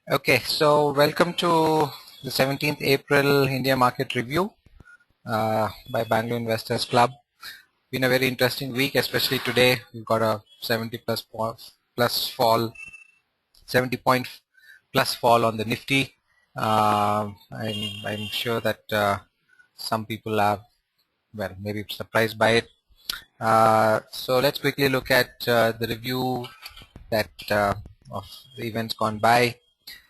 Okay, so welcome to the 17th April India Market Review by Bangalore Investors Club. Been a very interesting week, especially today. We've got a 70 plus fall, 70 point plus fall on the Nifty. I'm sure that some people are maybe surprised by it. So let's quickly look at the review that of the events gone by.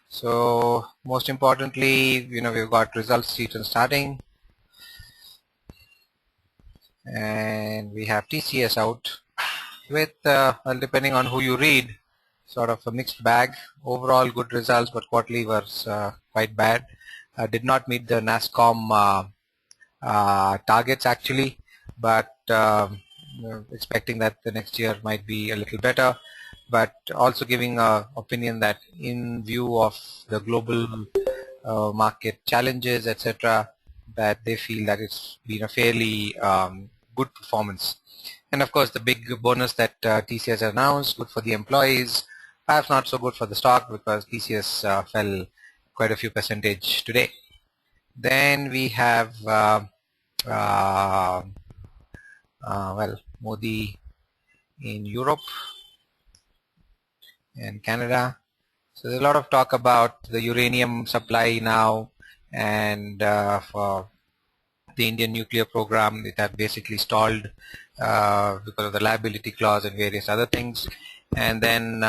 So most importantly, we've got results season starting, and we have TCS out with, well, depending on who you read, sort of a mixed bag. Overall good results, but quarterly was quite bad. Did not meet the NASSCOM targets actually, but expecting that the next year might be a little better, but also giving an opinion that in view of the global market challenges, etc., that they feel that it's been a fairly good performance. And of course, the big bonus that TCS announced, good for the employees, perhaps not so good for the stock because TCS fell quite a few percentage today. Then we have, well, Modi in Europe and Canada. So there's a lot of talk about the uranium supply now, and for the Indian nuclear program, it had basically stalled because of the liability clause and various other things. And then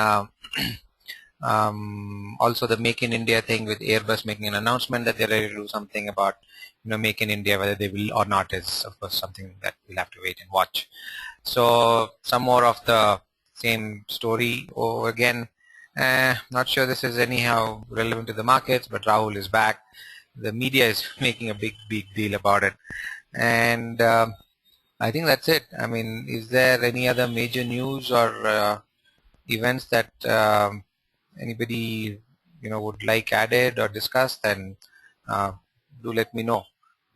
also the Make in India thing, with Airbus making an announcement that they're ready to do something about Make in India. Whether they will or not is of course something that we'll have to wait and watch. So some more of the same story over again. Not sure this is anyhow relevant to the markets, but Rahul is back. The media is making a big deal about it, and I think that's it. I mean, is there any other major news or events that anybody would like added or discussed? Then do let me know,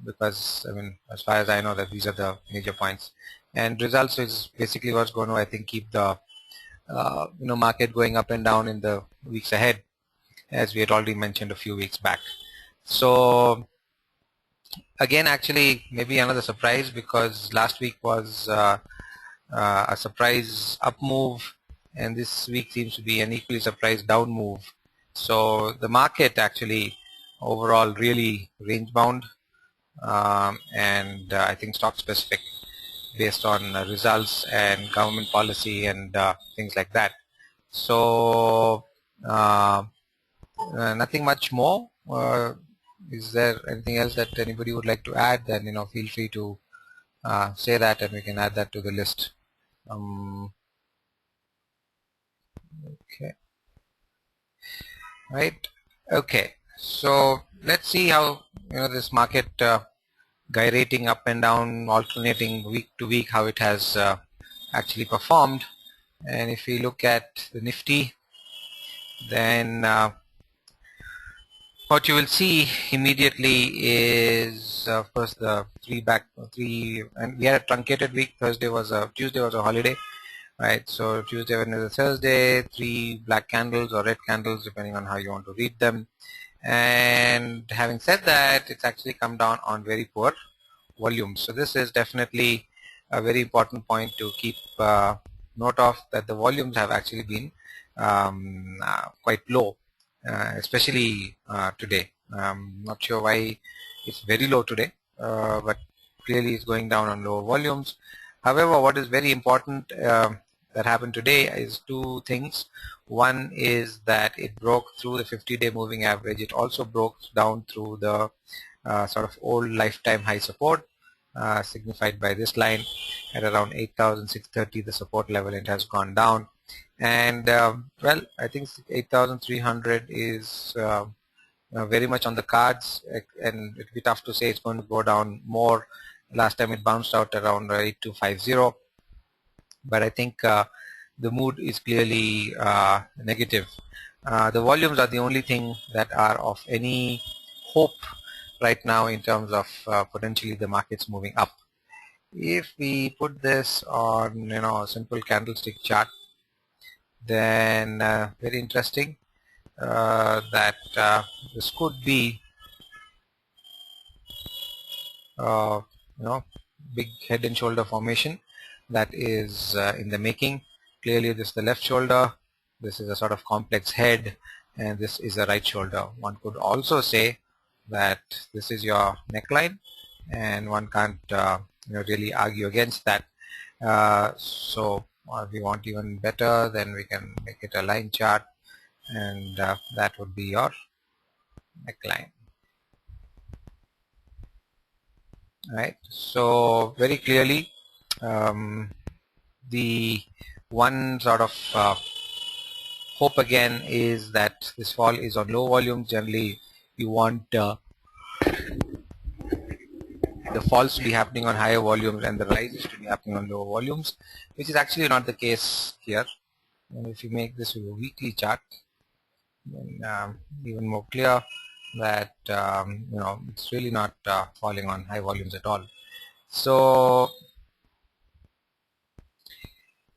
because I mean, as far as I know, that these are the major points. And results is basically what's going to, I think, keep the market going up and down in the weeks ahead, as we had already mentioned a few weeks back. So again, actually, maybe another surprise, because last week was a surprise up move, and this week seems to be an equally surprise down move. So the market actually overall really range bound, and I think stock specific, based on results and government policy and things like that. So nothing much more. Is there anything else that anybody would like to add? Then feel free to say that, and we can add that to the list. Okay. Right. Okay. So let's see how this market gyrating up and down, alternating week to week, how it has actually performed. And if we look at the Nifty, then what you will see immediately is, of course, the three, and we had a truncated week. Tuesday was a holiday, right? So Tuesday, Wednesday, Thursday, three black candles or red candles, depending on how you want to read them. And having said that, it's actually come down on very poor volumes. So this is definitely a very important point to keep note of, that the volumes have actually been quite low, especially today. Not sure why it's very low today, but clearly it's going down on lower volumes. However, what is very important that happened today is two things. One is that it broke through the 50-day moving average. It also broke down through the sort of old lifetime high support, signified by this line at around 8,630, the support level. It has gone down, and well, I think 8,300 is very much on the cards, and it'd be tough to say it's going to go down more. Last time it bounced out around 8250, but I think the mood is clearly negative. The volumes are the only thing that are of any hope right now in terms of potentially the markets moving up. If we put this on a simple candlestick chart, then very interesting. that this could be uh, you know big head and shoulder formation that is in the making. Clearly this is the left shoulder, this is a sort of complex head, and this is the right shoulder. One could also say that this is your neckline, and one can't really argue against that. So if we want even better, then we can make it a line chart, and that would be your neckline. Right. So very clearly, the one sort of hope again is that this fall is on low volumes. Generally, you want the falls to be happening on higher volumes and the rises to be happening on lower volumes, which is actually not the case here. And if you make this a weekly chart, then even more clear that it's really not falling on high volumes at all. So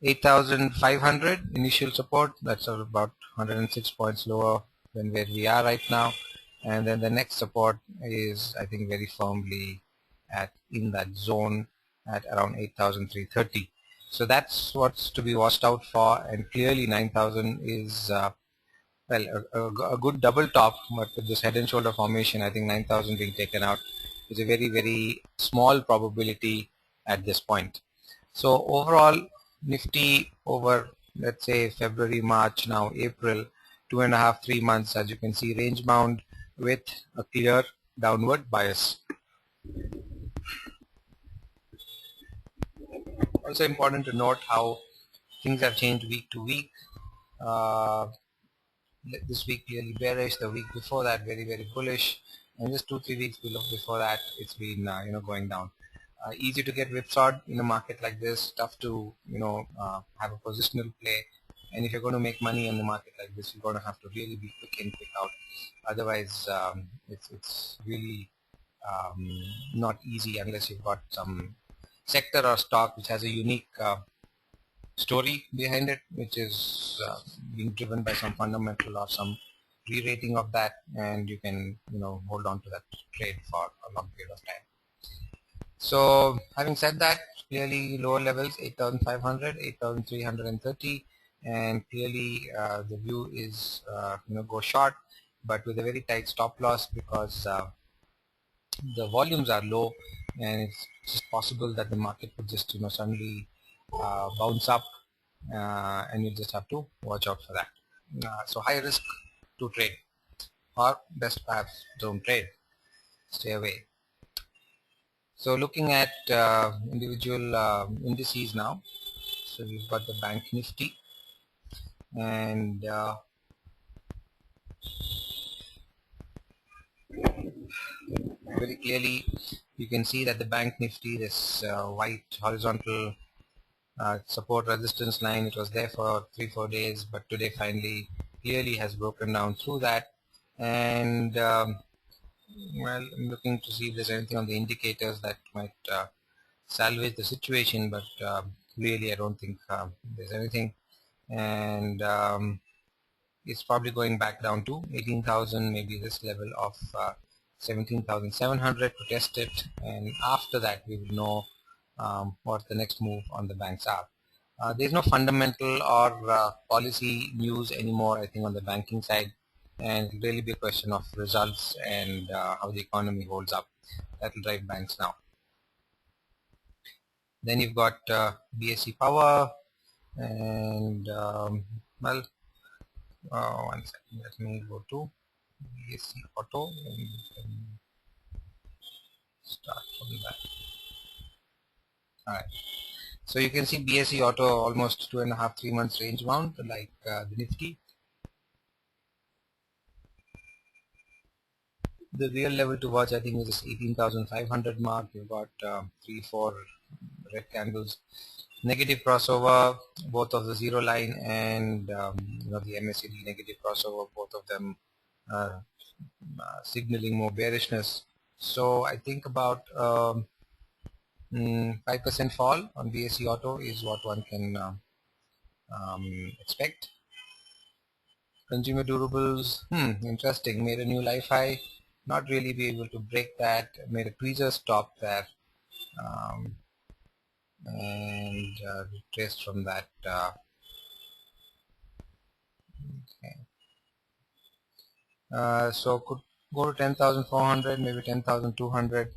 8,500 initial support, that's about 106 points lower than where we are right now, and then the next support is, I think, very firmly in that zone at around 8,330. So that's what's to be watched out for, and clearly 9,000 is well, a good double top, but with this head and shoulder formation, I think 9,000 being taken out is a very, very small probability at this point. So overall, Nifty over, let's say, February, March, now April, 2.5, 3 months, as you can see, range bound with a clear downward bias. Also important to note how things have changed week to week. Uh, this week clearly bearish, the week before that very, very bullish, and just 2-3 weeks before that it's been going down. Easy to get whipsawed in a market like this, tough to have a positional play, and if you're going to make money in the market like this, you're going to have to really be quick in, quick out. Otherwise it's really not easy unless you've got some sector or stock which has a unique story behind it, which is being driven by some fundamental or some re-rating of that, and you can hold on to that trade for a long period of time. So having said that, clearly lower levels 8,500, 8,330, and clearly the view is go short, but with a very tight stop loss, because the volumes are low, and it's just possible that the market could just suddenly bounce up, and you just have to watch out for that. So high risk to trade, or best perhaps don't trade, stay away. So looking at individual indices now, so we've got the bank Nifty, and very clearly you can see that the bank Nifty, this white horizontal support resistance line, it was there for 3-4 days, but today finally clearly has broken down through that, and well, I'm looking to see if there's anything on the indicators that might salvage the situation, but really I don't think there's anything, and it's probably going back down to 18,000, maybe this level of 17,700 to test it, and after that we will know what the next move on the banks are. There's no fundamental or policy news anymore, I think, on the banking side, and it will really be a question of results and how the economy holds up. That will drive banks now. Then you've got BSE Power, and well, one second, let me go to BSE Auto and we can start from that. Alright, so you can see BSE Auto almost 2.5-3 months range bound, like the Nifty. The real level to watch, I think, is this 18,500 mark. You've got 3-4 red candles, negative crossover, both of the zero line and the MACD negative crossover, both of them signaling more bearishness. So I think about 5% fall on BSE Auto is what one can expect. Consumer durables, interesting. Made a new life high, not really be able to break that. Made a tweezer stop there, um, and retraced from that. Okay. So could go to 10,400, maybe 10,200.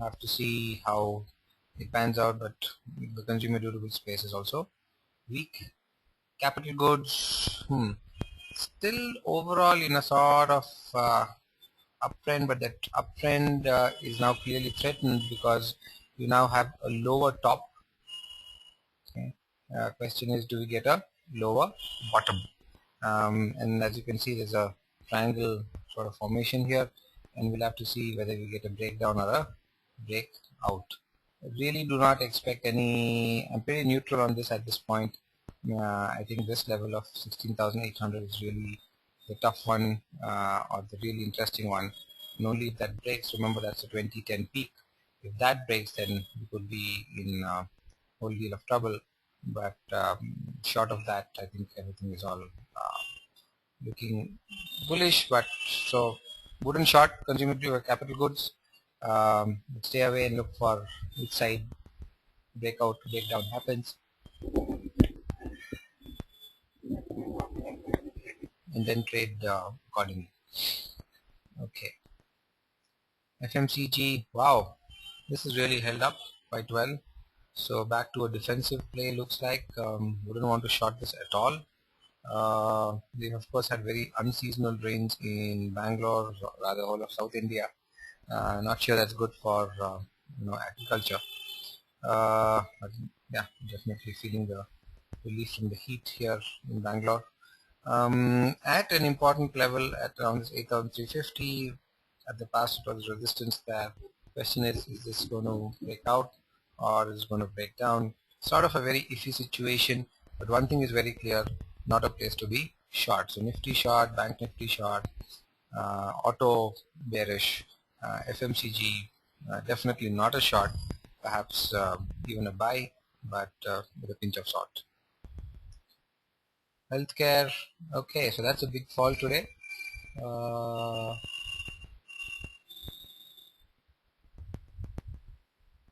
Have to see how it pans out, but the consumer durable space is also weak. Capital goods, still overall in a sort of uptrend, but that uptrend is now clearly threatened because you now have a lower top. Okay. Question is, do we get a lower bottom? And as you can see, there's a triangle sort of formation here, and we'll have to see whether we get a breakdown or a breakout. I really do not expect any. I'm pretty neutral on this at this point. I think this level of 16,800 is really the tough one, or the really interesting one. And only if that breaks, remember that's a 2010 peak. If that breaks, then we could be in a whole deal of trouble. But short of that, I think everything is all looking bullish. But so wooden short consumer capital goods. Stay away and look for which side breakdown happens, and then trade accordingly. Okay, FMCG. Wow, this is really held up quite well. So back to a defensive play looks like. Wouldn't want to short this at all. They of course had very unseasonal rains in Bangalore, or rather whole of South India. Not sure that's good for agriculture. But yeah, definitely feeling the relief from the heat here in Bangalore. At an important level at around 8,350. At the past it was resistance there. Question is this going to break out or is it going to break down? Sort of a very iffy situation, but one thing is very clear, not a place to be short. So Nifty short, Bank Nifty short, auto bearish, FMCG definitely not a short, perhaps even a buy, but with a pinch of salt. Healthcare, okay, so that's a big fall today.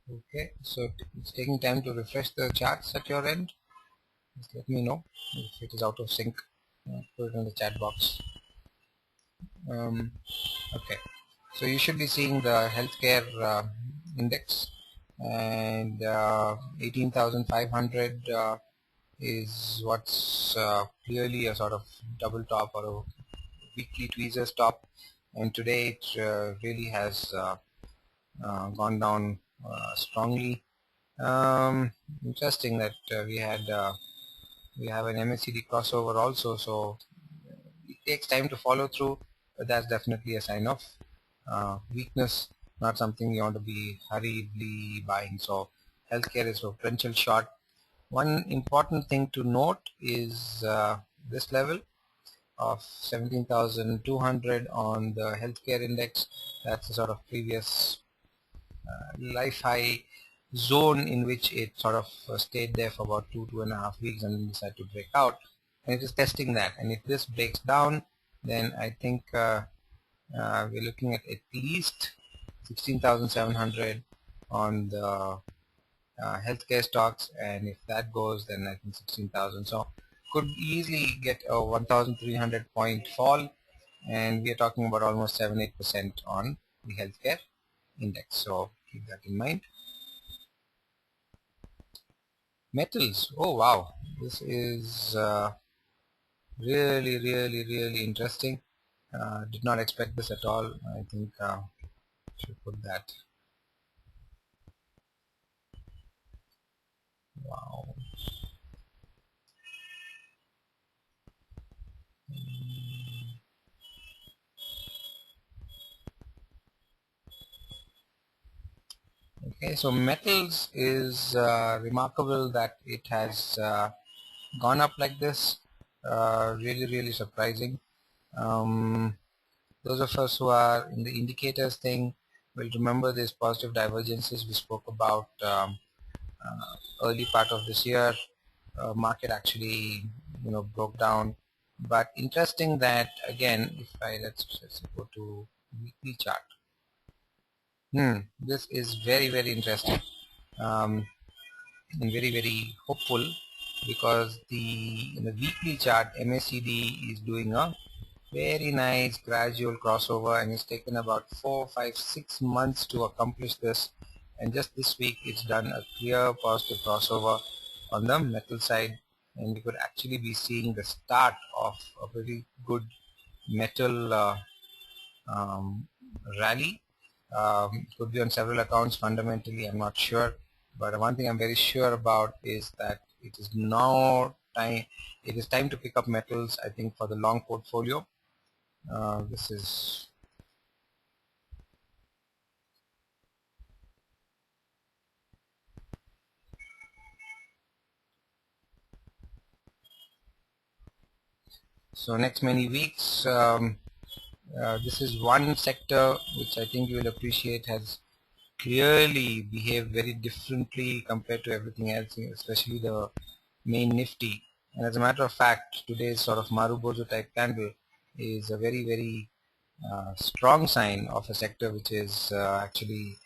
Okay, so it's taking time to refresh the charts at your end. Just let me know if it is out of sync. Put it in the chat box. Okay, so you should be seeing the healthcare index, and 18,500 is what's clearly a sort of double top or a weekly tweezers top, and today it really has gone down strongly. Interesting that we have an MACD crossover also, so it takes time to follow through, but that's definitely a sign of weakness, not something you want to be hurriedly buying. So healthcare is a potential short. One important thing to note is this level of 17,200 on the healthcare index. That's a sort of previous life high zone in which it sort of stayed there for about 2.5 weeks and then decided to break out, and it is testing that. And if this breaks down, then I think we're looking at least 16,700 on the healthcare stocks, and if that goes, then I think 16,000. So could easily get a 1,300 point fall, and we are talking about almost 7-8% on the healthcare index. So keep that in mind. Metals. Oh wow, this is really interesting. Did not expect this at all. I think should put that. Wow. Okay, so metals is remarkable that it has gone up like this. Really surprising. Um, those of us who are in the indicators thing will remember these positive divergences we spoke about early part of this year. Market actually broke down But interesting that again, if I let's go to weekly chart. This is very interesting, um, and very hopeful, because in the weekly chart MACD is doing a very nice gradual crossover, and it's taken about 4, 5, 6 months to accomplish this, and just this week it's done a clear positive crossover on the metal side, and we could actually be seeing the start of a very good metal um, rally. Could be on several accounts. Fundamentally, I'm not sure, but one thing I'm very sure about is that it is now time. It is time to pick up metals, I think, for the long portfolio. This is so next many weeks. This is one sector which I think you will appreciate has clearly behaved very differently compared to everything else, especially the main Nifty. And as a matter of fact, today's sort of Marubozu type candle is a very strong sign of a sector which is actually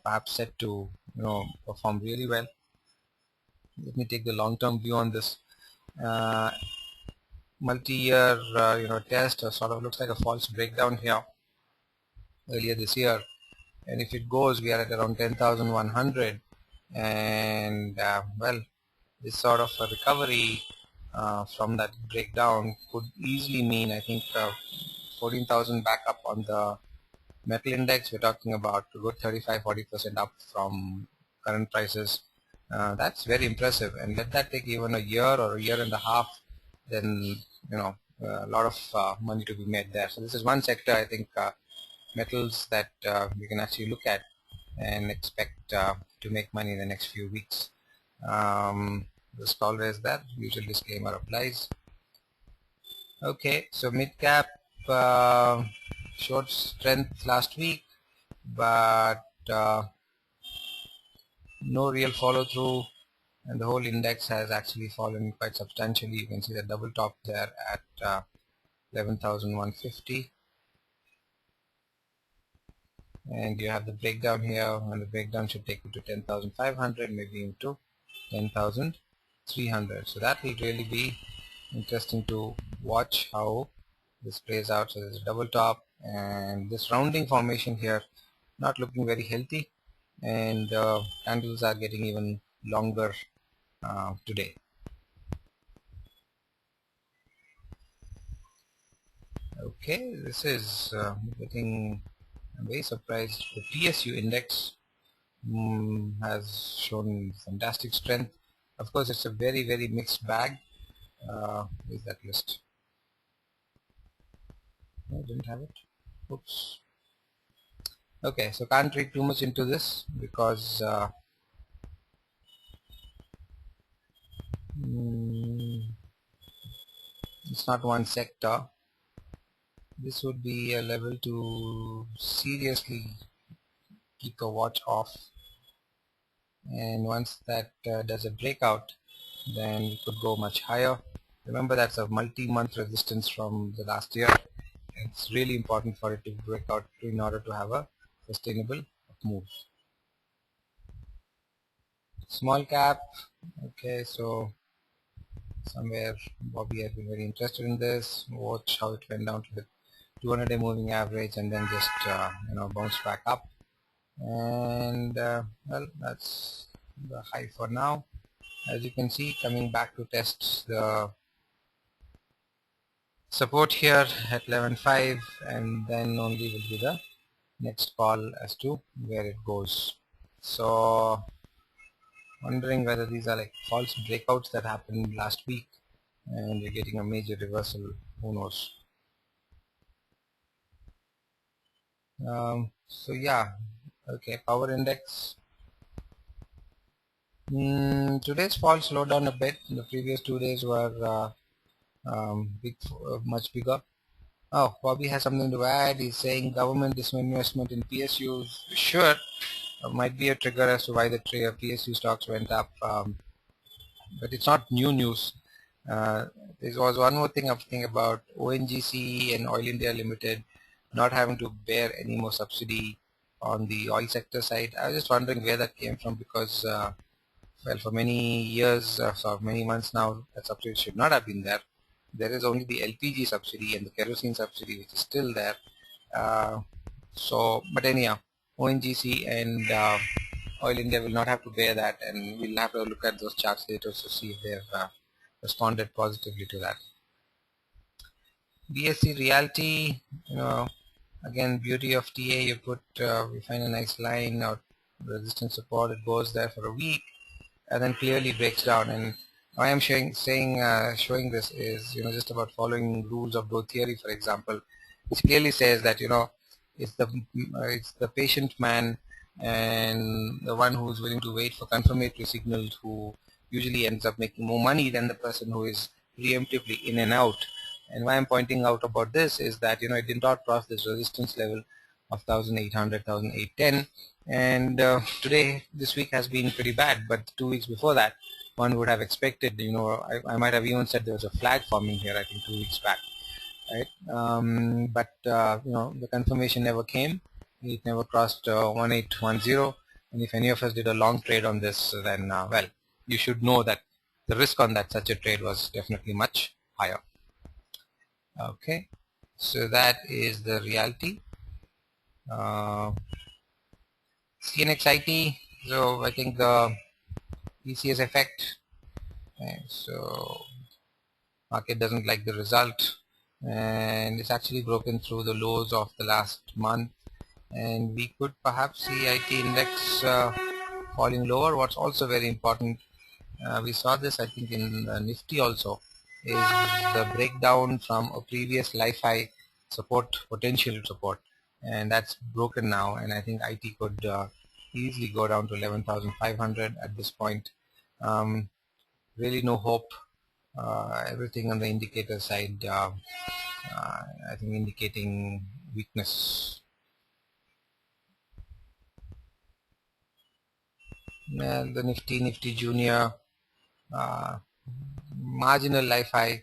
perhaps set to perform really well. Let me take the long-term view on this. Uh, multi-year test sort of looks like a false breakdown here earlier this year, and if it goes, we are at around 10,100, and well, this sort of a recovery from that breakdown could easily mean, I think, 14,000 back up on the metal index. We're talking about a good 35-40% up from current prices. That's very impressive, and let that take even a year or a year and a half, then a lot of money to be made there. So this is one sector, I think, metals that we can actually look at and expect to make money in the next few weeks. Just always that usual disclaimer applies. Okay, so mid cap showed strength last week, but no real follow through, and the whole index has actually fallen quite substantially. You can see the double top there at 11,150, and you have the breakdown here, and the breakdown should take you to 10,500, maybe into 10,300. So that will really be interesting to watch how this plays out. So there's a double top, and this rounding formation here not looking very healthy, and candles are getting even longer today. Okay, this is getting, I'm very surprised. The PSU index has shown fantastic strength. Of course, it's a very mixed bag. Is that list? No, I didn't have it. Oops. Okay, so can't read too much into this because it's not one sector. This would be a level to seriously keep a watch off, and once that does a breakout, then we could go much higher. Remember, that's a multi-month resistance from the last year. It's really important for it to break out in order to have a sustainable move. Small cap. Okay, so somewhere Bobby has been very interested in this. Watch how it went down to the 200-day moving average and then just bounce back up. And well, that's the high for now. As you can see, coming back to test the support here at 11.5, and then only will be the next call as to where it goes. So wondering whether these are like false breakouts that happened last week and we're getting a major reversal. Who knows? So yeah, okay, power index. Today's fall slowed down a bit. The previous 2 days were much bigger. Oh, Bobby has something to add. He's saying government disinvestment in PSUs. Sure, might be a trigger as to why the PSU stocks went up, but it's not new news. Uh, there was one more thing I'm thinking about: ONGC and Oil India Limited not having to bear any more subsidy on the oil sector side. I was just wondering where that came from, because well, for many years, so many months now, that subsidy should not have been there. There is only the LPG subsidy and the kerosene subsidy which is still there. Uh, but anyhow, ONGC and Oil India will not have to bear that, and we'll have to look at those charts later to see if they've responded positively to that. BSC Realty, again, beauty of TA, we find a nice line or resistance support, it goes there for a week and then clearly breaks down. And why I'm showing this is, just about following rules of growth theory, for example, which clearly says that, it's the patient man and the one who's willing to wait for confirmatory signals who usually ends up making more money than the person who is preemptively in and out. And why I'm pointing out about this is that, it did not cross this resistance level of 1800, 1810, and today, this week has been pretty bad, but 2 weeks before that, one would have expected, I might have even said there was a flag forming here, I think 2 weeks back, right? But the confirmation never came. It never crossed 1810, and if any of us did a long trade on this, then well, you should know that the risk on that such a trade was definitely much higher. Okay, so that is the reality. CNXIT, so I think the ECS effect. Okay, so market doesn't like the result, and it's actually broken through the lows of the last month, and we could perhaps see IT index falling lower. What's also very important, we saw this I think in Nifty also, is the breakdown from a previous life high potential support, and that's broken now, and I think IT could easily go down to 11,500 at this point. Really no hope. Everything on the indicator side, I think indicating weakness. And the Nifty Junior, uh, marginal life high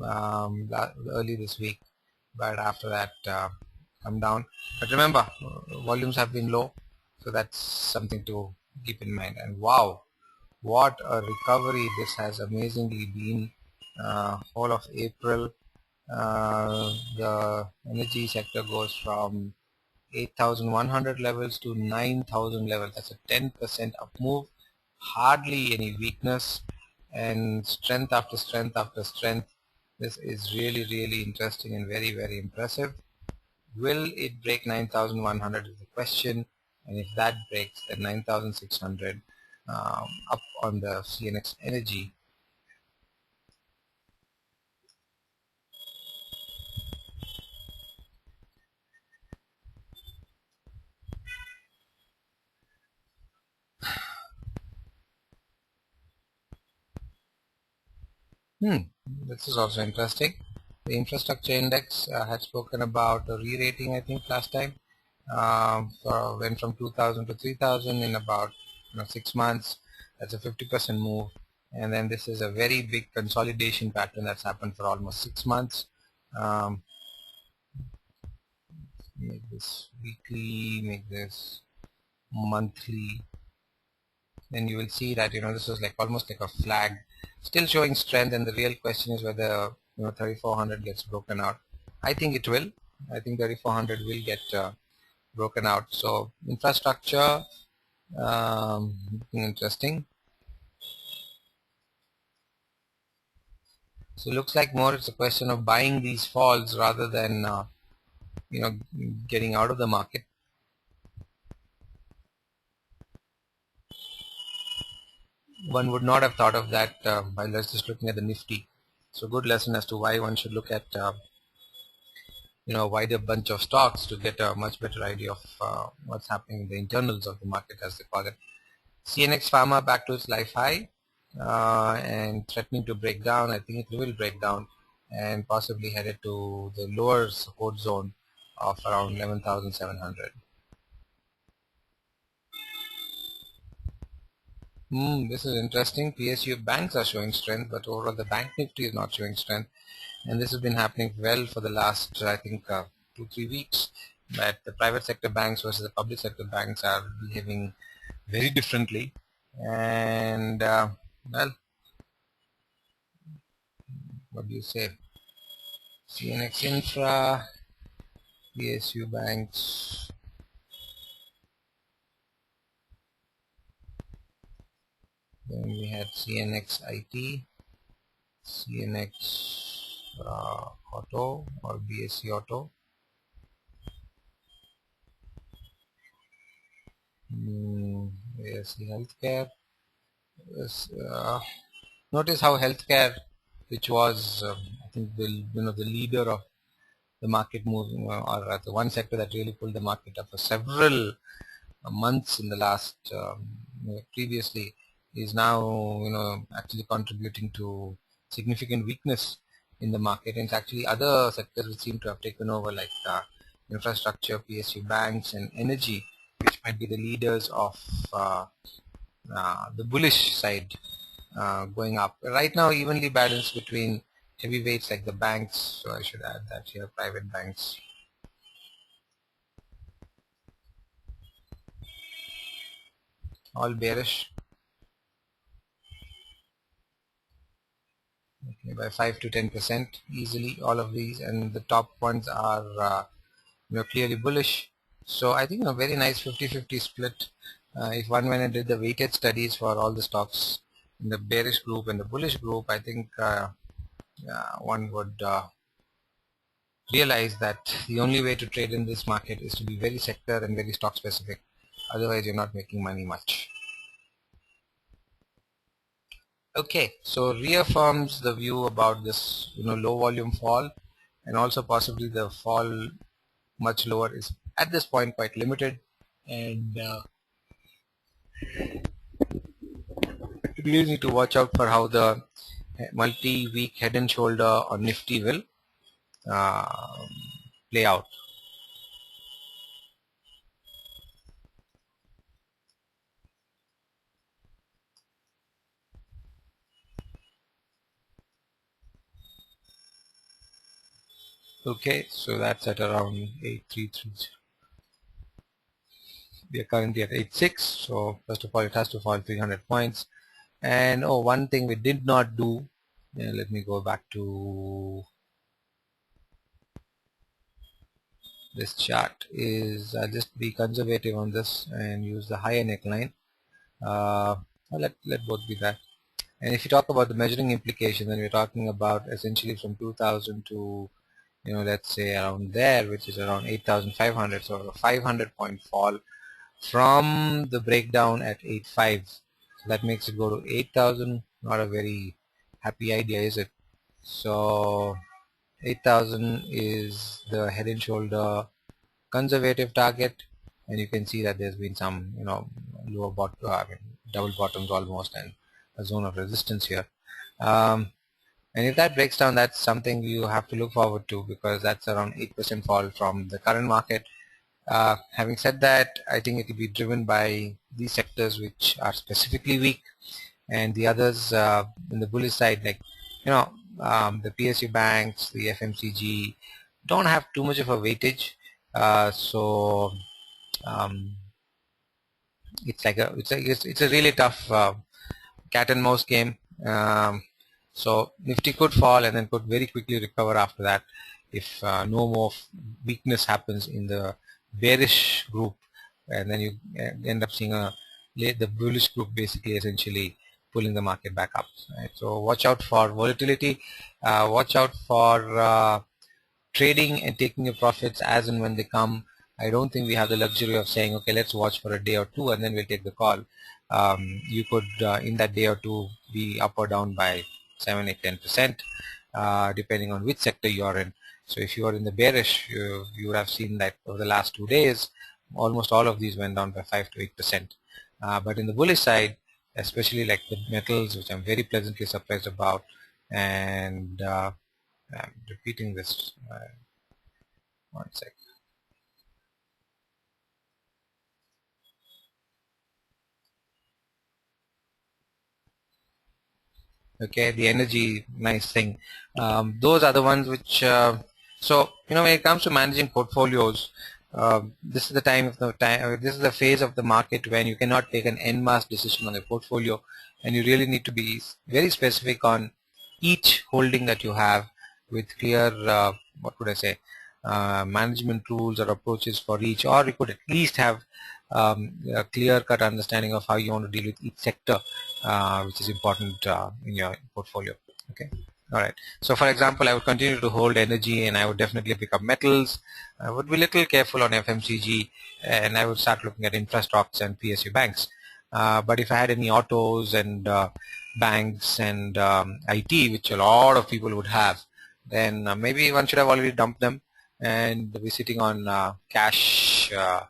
early this week, but after that come down. But remember, volumes have been low, so that's something to keep in mind. And wow, what a recovery this has amazingly been. Whole of April, the energy sector goes from 8,100 levels to 9,000 levels. That's a 10% up move, hardly any weakness, and strength after strength after strength. This is really, really interesting and very, very impressive. Will it break 9,100 is the question, and if that breaks, then 9,600 up on the CNX energy. This is also interesting. The infrastructure index had spoken about a re-rating, I think, last time. Went from 2,000 to 3,000 in about 6 months. That's a 50% move. And then this is a very big consolidation pattern that's happened for almost 6 months. Make this weekly, make this monthly. Then you will see that this is like almost like a flag, still showing strength, and the real question is whether 3400 gets broken out. I think it will. I think 3400 will get broken out. So infrastructure, interesting. So looks like more it's a question of buying these falls rather than getting out of the market. One would not have thought of that while just looking at the Nifty. So good lesson as to why one should look at a wider bunch of stocks to get a much better idea of what's happening in the internals of the market, as they call it. CNX Pharma back to its life high and threatening to break down. I think it will break down and possibly headed to the lower support zone of around 11,700. This is interesting. PSU banks are showing strength, but overall the bank nifty is not showing strength, and this has been happening well for the last, I think, 2 3 weeks. That the private sector banks versus the public sector banks are behaving very differently, and well, what do you say? CNX Infra, PSU banks. Then we had CNX IT, CNX Auto or BSC Auto. BSC Healthcare. Yes, notice how healthcare, which was I think the leader of the market move, or the one sector that really pulled the market up for several months in the last previously, is now actually contributing to significant weakness in the market. And it's actually other sectors which seem to have taken over, like infrastructure, PSU banks, and energy, which might be the leaders of the bullish side, going up. Right now, evenly balanced between heavyweights like the banks. So I should add that here, private banks, all bearish, okay, by 5 to 10% easily. All of these, and the top ones are clearly bullish. So I think a very nice 50-50 split. If one went and did the weighted studies for all the stocks in the bearish group and the bullish group, I think one would realize that the only way to trade in this market is to be very sector and very stock specific. Otherwise, you're not making money much. Okay, so reaffirms the view about this, low volume fall, and also possibly the fall much lower is at this point quite limited, and we really need to watch out for how the multi-week head and shoulder on Nifty will uh, play out. Okay, so that's at around 8330. We are currently at 86. So first of all, it has to fall 300 points. And one thing we did not do. Let me go back to this chart. Is just be conservative on this and use the higher neckline. Well, let both be that. And if you talk about the measuring implication, then we're talking about essentially from 2000 to let's say around there, which is around 8,500. So a 500-point fall from the breakdown at 8.5. So that makes it go to 8,000. Not a very happy idea, is it? So 8,000 is the head and shoulder conservative target, and you can see that there's been some lower bottom, I mean double bottoms almost, and a zone of resistance here. And if that breaks down, that's something you have to look forward to, because that's around 8% fall from the current market. Having said that, I think it will be driven by these sectors which are specifically weak, and the others in the bullish side, like the PSU banks, the FMCG, don't have too much of a weightage. So um, it's a really tough cat and mouse game. So Nifty could fall and then could very quickly recover after that if no more weakness happens in the bearish group, and then you end up seeing the bullish group basically essentially pulling the market back up. Right? So watch out for volatility. Watch out for trading and taking your profits as and when they come. I don't think we have the luxury of saying, okay, let's watch for a day or two and then we'll take the call. You could, in that day or two, be up or down by 7, 8, 10%, depending on which sector you are in. So if you are in the bearish, you would have seen that over the last 2 days, almost all of these went down by 5 to 8%. But in the bullish side, especially like the metals, which I'm very pleasantly surprised about, and I'm repeating this. One sec. Okay, the energy, nice thing. Those are the ones which. So when it comes to managing portfolios, this is the time of the time. This is the phase of the market when you cannot take an en masse decision on the portfolio, and you really need to be very specific on each holding that you have with clear, what would I say, management rules or approaches for each, or you could at least have a clear-cut understanding of how you want to deal with each sector, which is important in your portfolio. Okay. All right. So, for example, I would continue to hold energy, and I would definitely pick up metals. I would be a little careful on FMCG, and I would start looking at infra stocks and PSU banks. But if I had any autos and banks and IT, which a lot of people would have, then maybe one should have already dumped them and be sitting on cash uh,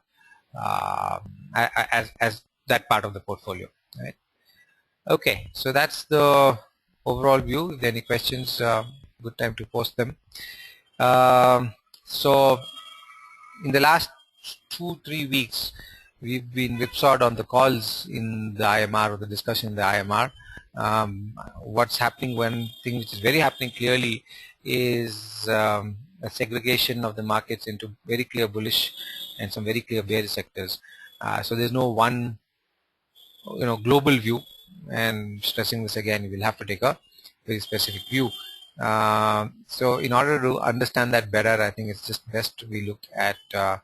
as that part of the portfolio. Right? Okay, so that's the overall view. If there are any questions, good time to post them. So in the last 2-3 weeks, we've been whipsawed on the calls in the IMR or the discussion in the IMR. What's happening, one thing which is very happening clearly is a segregation of the markets into very clear bullish and some very clear bearish sectors. So there's no one global view, and stressing this again, you will have to take a very specific view. So in order to understand that better, I think it's just best we look at the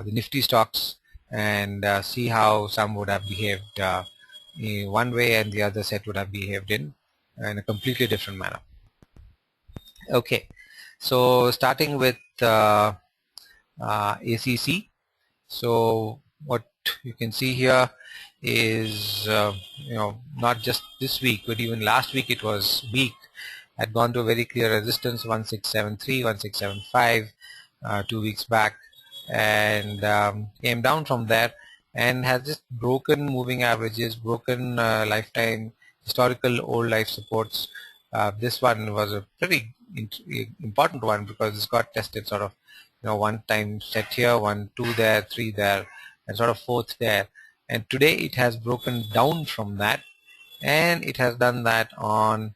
Nifty stocks and see how some would have behaved in one way and the other set would have behaved in a completely different manner. Okay, so starting with ACC. So what you can see here is not just this week, but even last week it was weak. Had gone to a very clear resistance 1673, 1675 2 weeks back, and came down from there and has just broken moving averages, broken lifetime historical old life supports. This one was a pretty important one because it's got tested sort of one time set here, 1, 2 there, 3 there, and sort of fourth there. And today it has broken down from that, and it has done that on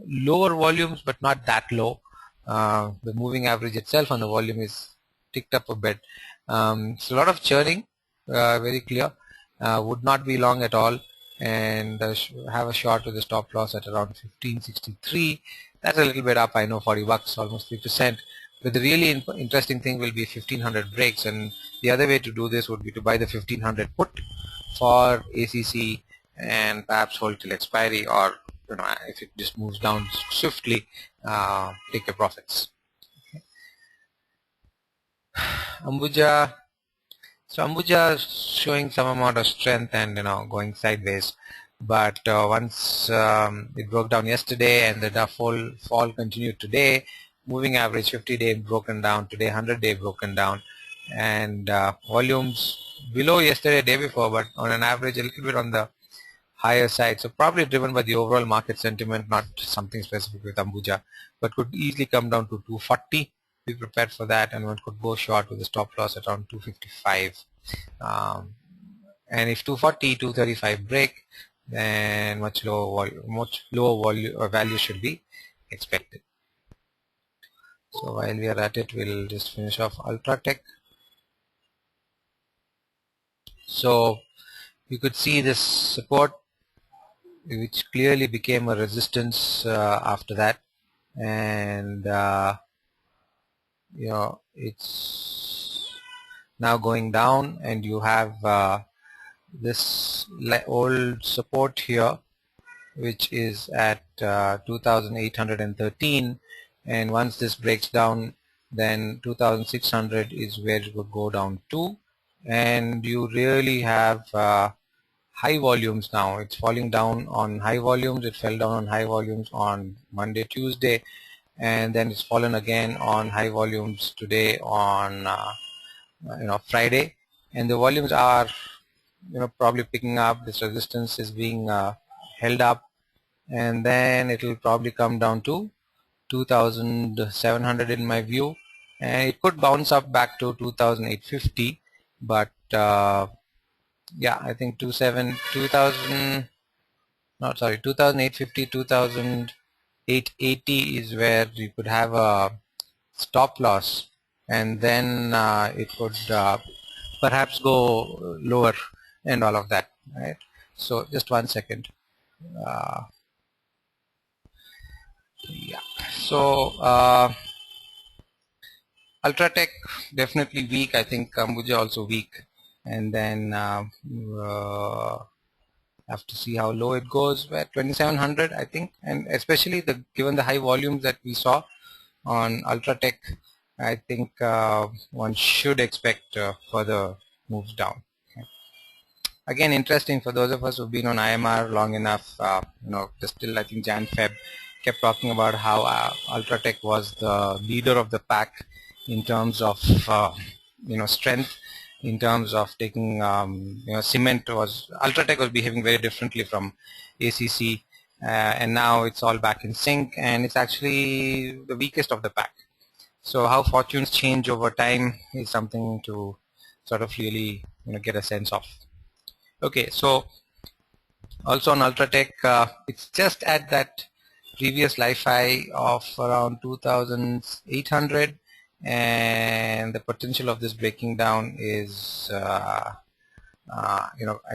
lower volumes, but not that low. The moving average itself on the volume is ticked up a bit. So a lot of churning, very clear. Would not be long at all, and have a short with the stop loss at around 1563. That's a little bit up, I know, $40, almost 3%. But the really interesting thing will be 1500 breaks, and the other way to do this would be to buy the 1500 put for ACC and perhaps hold till expiry, or if it just moves down swiftly, take your profits. Okay. Ambuja. So Ambuja is showing some amount of strength and going sideways, but once it broke down yesterday and the fall continued today, moving average 50-day broken down today, 100-day broken down, and volumes below yesterday, day before, but on an average a little bit on the higher side. So probably driven by the overall market sentiment, not something specific with Ambuja, but could easily come down to 240. Be prepared for that, and one could go short with a stop loss at around 255. And if 240, 235 break, then much lower value should be expected. So while we are at it, we'll just finish off Ultratech. So you could see this support, which clearly became a resistance after that, and it's now going down, and you have this old support here, which is at 2813, and once this breaks down, then 2600 is where it would go down to, and you really have high volumes now. It's falling down on high volumes. It fell down on high volumes on Monday, Tuesday, and then it's fallen again on high volumes today on Friday, and the volumes are probably picking up. This resistance is being held up, and then it will probably come down to 2700 in my view, and it could bounce up back to 2850, but yeah, I think 2000, no, sorry, 2850, 2880 is where you could have a stop loss, and then it could perhaps go lower and all of that, right? So just 1 second. Uh, yeah. So Ultratech definitely weak. I think Ambuja also weak, and then have to see how low it goes. At 2700, I think, and especially given the high volumes that we saw on Ultratech, I think one should expect further moves down. Okay. Again, interesting for those of us who've been on IMR long enough. Just till I think Jan Feb kept talking about how Ultratech was the leader of the pack in terms of strength, in terms of taking cement. Was Ultratech was behaving very differently from ACC, and now it's all back in sync, and it's actually the weakest of the pack. So how fortunes change over time is something to sort of really get a sense of. Okay, so also on Ultratech, it's just at that previous life high of around 2,800, and the potential of this breaking down is I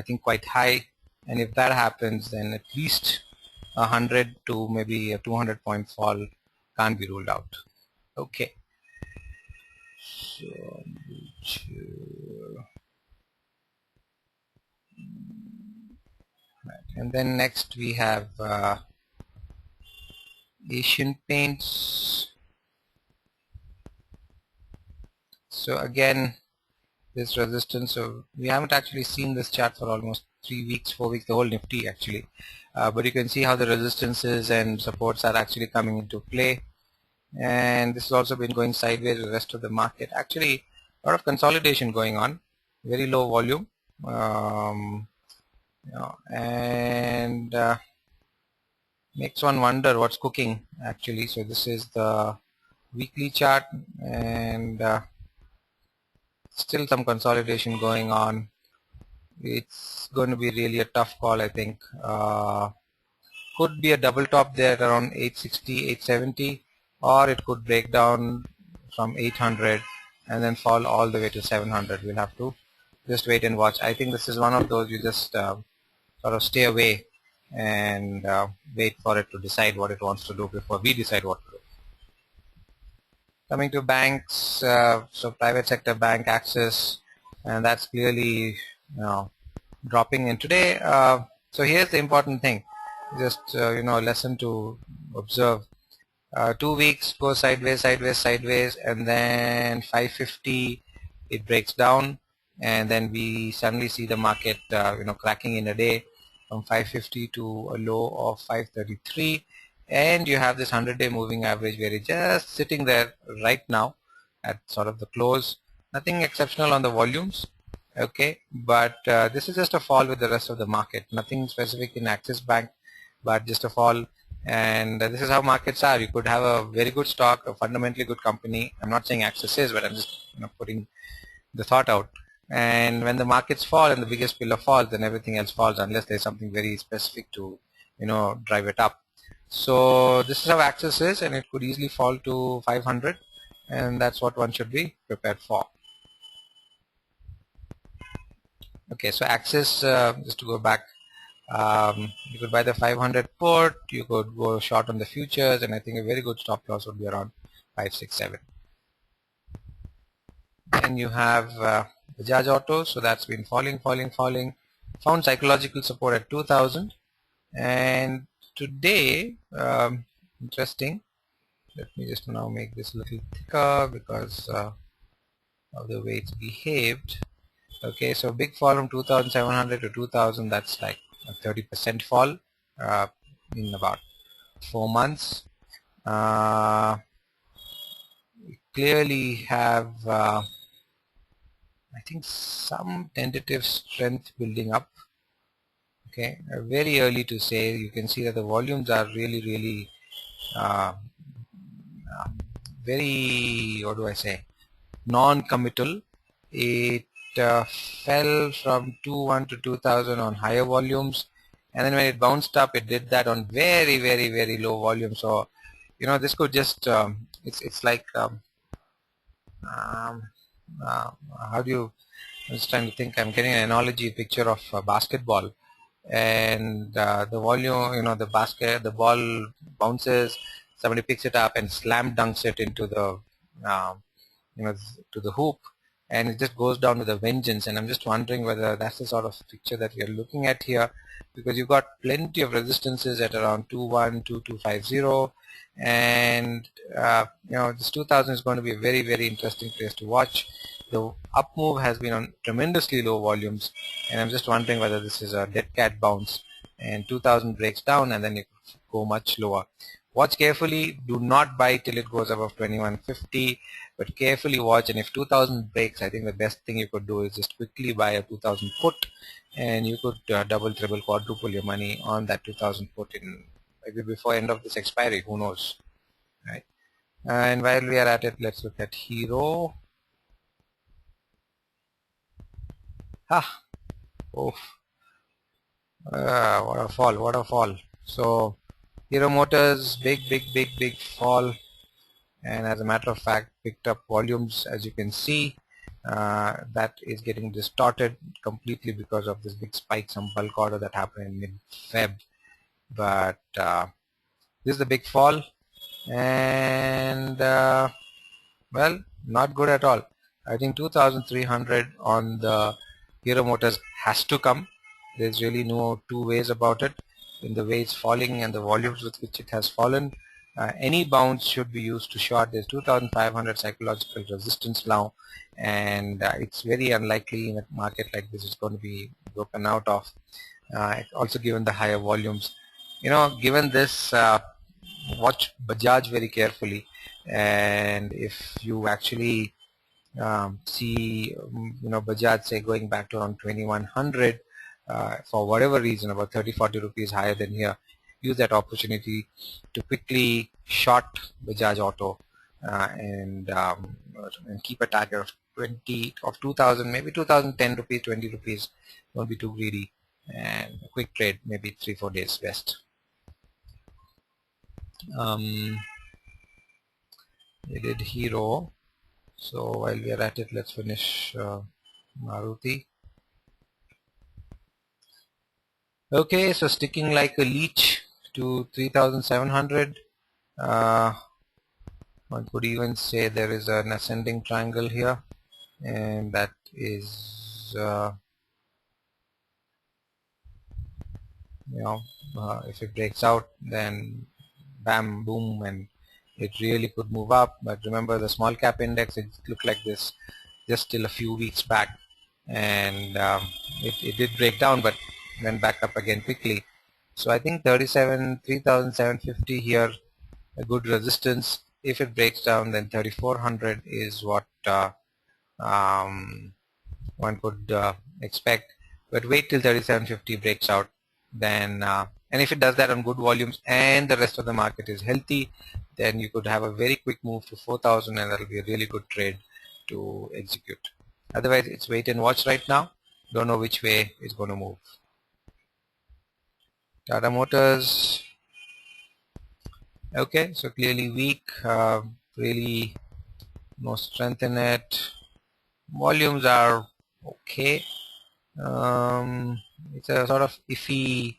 think quite high. And if that happens, then at least 100 to maybe a 200 point fall can't be ruled out. Okay. So, and then next we have Asian Paints. So again, this resistance, so we haven't actually seen this chart for almost 3 weeks, 4 weeks, the whole Nifty actually, but you can see how the resistances and supports are actually coming into play, and this has also been going sideways with the rest of the market. Actually, a lot of consolidation going on, very low volume, and makes one wonder what's cooking actually. So this is the weekly chart, and still some consolidation going on. It's going to be really a tough call, I think. Could be a double top there around 860, 870, or it could break down from 800 and then fall all the way to 700. We'll have to just wait and watch. I think this is one of those you just sort of stay away and wait for it to decide what it wants to do before we decide what to do. Coming to banks, so private sector bank Axis, and that's clearly dropping in today. So here's the important thing, just a lesson to observe. 2 weeks go sideways, sideways, sideways, and then 550 it breaks down, and then we suddenly see the market cracking in a day from 550 to a low of 533, and you have this 100-day moving average where it's just sitting there right now at sort of the close. Nothing exceptional on the volumes, okay, but this is just a fall with the rest of the market. Nothing specific in Axis Bank, but just a fall. And this is how markets are. You could have a very good stock, a fundamentally good company. I'm not saying Axis is, but I'm just putting the thought out. And when the markets fall and the biggest pillar falls, then everything else falls unless there's something very specific to drive it up. So this is how Axis is, and it could easily fall to 500, and that's what one should be prepared for. Okay, so Axis, just to go back, you could buy the 500 put, you could go short on the futures, and I think a very good stop loss would be around 567. Then you have Bajaj Auto, so that's been falling, found psychological support at 2000, and today, interesting, let me just now make this a little thicker because of the way it's behaved. Okay, so big fall from 2700 to 2000, that's like a 30% fall in about 4 months. We clearly have I think some tentative strength building up. Okay, very early to say. You can see that the volumes are really very, what do I say, non-committal. It fell from 21 to 2000 on higher volumes. and then when it bounced up, it did that on very low volume. So this could just it's like um, uh, how do you I'm just trying to think. I'm getting an analogy picture of basketball, and the volume, the basket, the ball bounces, somebody picks it up and slam dunks it into the um, to the hoop, and it just goes down with a vengeance. And I'm just wondering whether that's the sort of picture that we are looking at here, because you've got plenty of resistances at around 21 2250, and this 2000 is going to be a very interesting place to watch. The up move has been on tremendously low volumes, and I'm just wondering whether this is a dead cat bounce and 2000 breaks down and then you go much lower. Watch carefully. Do not buy till it goes above 2150, but carefully watch. And if 2000 breaks, I think the best thing you could do is just quickly buy a 2000 put, and you could double, triple, quadruple your money on that 2000 put in maybe before end of this expiry. Who knows, right? And while we are at it, let's look at Hero. Ah, oh, what a fall! What a fall! So Hero Motors, big fall, and as a matter of fact picked up volumes, as you can see. That is getting distorted completely because of this big spike, some bulk order that happened in mid-Feb. But this is the big fall, and well, not good at all. I think 2300 on the Hero Motors has to come. There's really no two ways about it. In the way it's falling and the volumes with which it has fallen, any bounce should be used to short. There's 2500 psychological resistance now, and it's very unlikely in a market like this it's going to be broken out of. Also, given the higher volumes, given this, watch Bajaj very carefully, and if you actually see Bajaj say going back to around 2100 for whatever reason, about 30-40 rupees higher than here, use that opportunity to quickly short Bajaj Auto, and keep a target of 2000, maybe 2010 rupees, 20 rupees. Don't be too greedy, and a quick trade, maybe 3-4 days best. We did Hero. So while we are at it, let's finish Maruti. Okay, so sticking like a leech to 3700. One could even say there is an ascending triangle here, and that is if it breaks out, then bam, boom, and it really could move up. But remember, the small cap index, it looked like this just till a few weeks back, and it did break down but went back up again quickly. So I think 3750 here, a good resistance. If it breaks down, then 3400 is what um, one could expect. But wait till 3750 breaks out, then and if it does that on good volumes and the rest of the market is healthy, then you could have a very quick move to 4000, and that'll be a really good trade to execute. Otherwise, it's wait and watch right now. Don't know which way it's going to move. Tata Motors, okay, so clearly weak, really no strength in it. Volumes are okay. It's a sort of iffy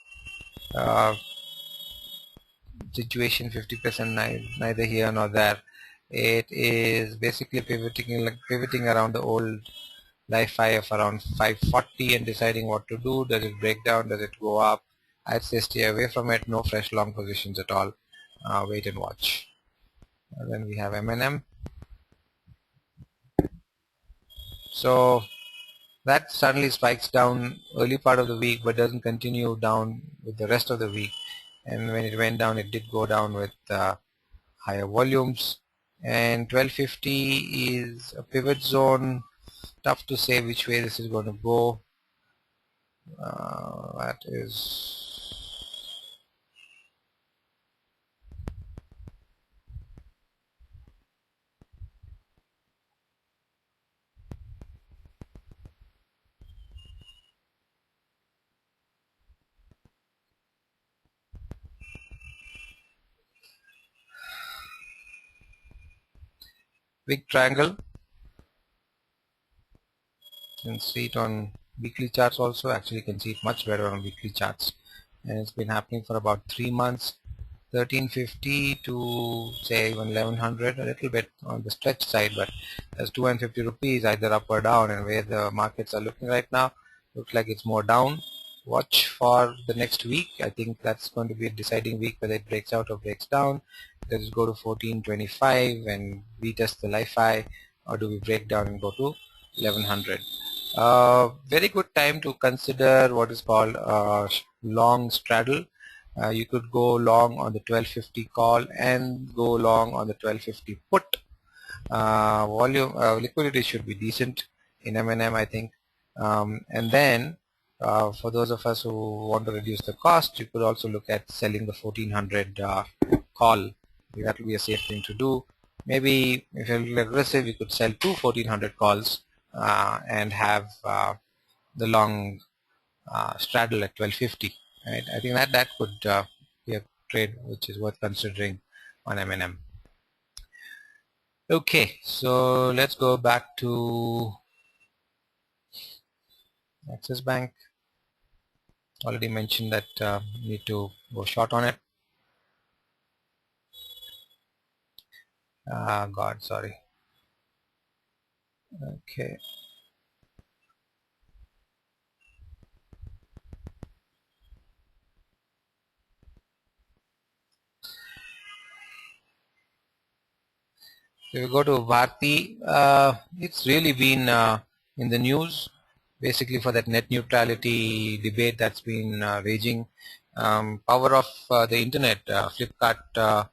situation, 50% neither here nor there. It is basically pivoting around the old life high of around 540 and deciding what to do. Does it break down? Does it go up? I'd say stay away from it. No fresh long positions at all. Wait and watch. And then we have M&M. So that suddenly spikes down early part of the week but doesn't continue down with the rest of the week. And when it went down, it did go down with higher volumes. And 1250 is a pivot zone. Tough to say which way this is going to go. That is big triangle. You can see it on weekly charts also. Actually, you can see it much better on weekly charts, and it's been happening for about 3 months. 1350 to say even 1100, a little bit on the stretch side, but there's 250 rupees either up or down, and where the markets are looking right now, looks like it's more down. Watch for the next week. I think that's going to be a deciding week whether it breaks out or breaks down. Does it go to 1425 and retest the life high, or do we break down and go to 1100? Very good time to consider what is called long straddle. You could go long on the 1250 call and go long on the 1250 put. Volume liquidity should be decent in M&M, I think. And then for those of us who want to reduce the cost, you could also look at selling the 1400 call. That will be a safe thing to do. Maybe if you're a little aggressive, you could sell two 1400 calls and have the long straddle at 1250. Right? I think that could be a trade which is worth considering on M&M. Okay, so let's go back to Axis Bank. Already mentioned that need to go short on it. God, sorry. Okay. If we go to Bharti, it's really been in the news, basically for that net neutrality debate that's been raging. Power of the internet, Flipkart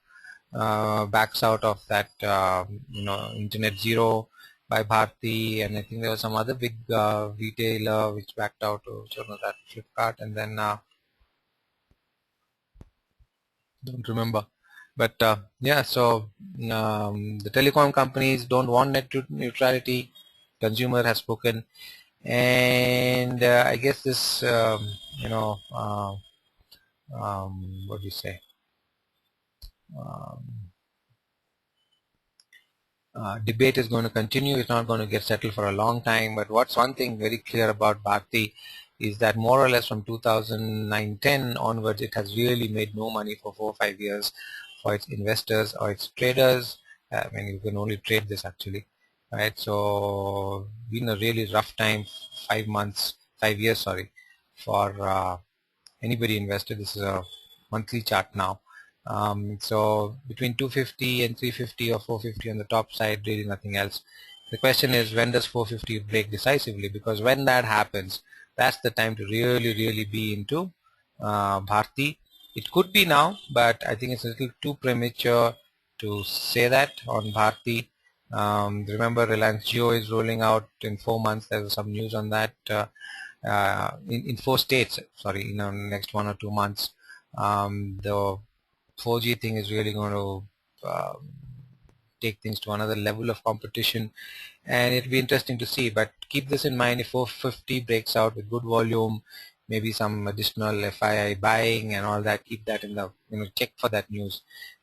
backs out of that, Internet Zero by Bharti, and I think there was some other big retailer which backed out, which was that Flipkart, and then don't remember. But yeah, so the telecom companies don't want net neutrality. Consumer has spoken, and I guess this, what do you say? Debate is going to continue. It's not going to get settled for a long time. But what's one thing very clear about Bharti is that more or less from 2009-10 onwards, it has really made no money for 4 or 5 years for its investors or its traders. I mean, you can only trade this actually, right? So, been a really rough time, 5 years, sorry, for anybody invested. This is a monthly chart now. So between 250 and 350 or 450 on the top side, really nothing else. The question is, when does 450 break decisively? Because when that happens, that's the time to really be into Bharti. It could be now, but I think it's a little too premature to say that on Bharti. Remember, Reliance Jio is rolling out in 4 months. There's some news on that. In 4 states, sorry, in the next 1 or 2 months. The 4G thing is really going to take things to another level of competition, and it'll be interesting to see. But keep this in mind: if 450 breaks out with good volume, maybe some additional FII buying and all that, keep that in the, check for that news.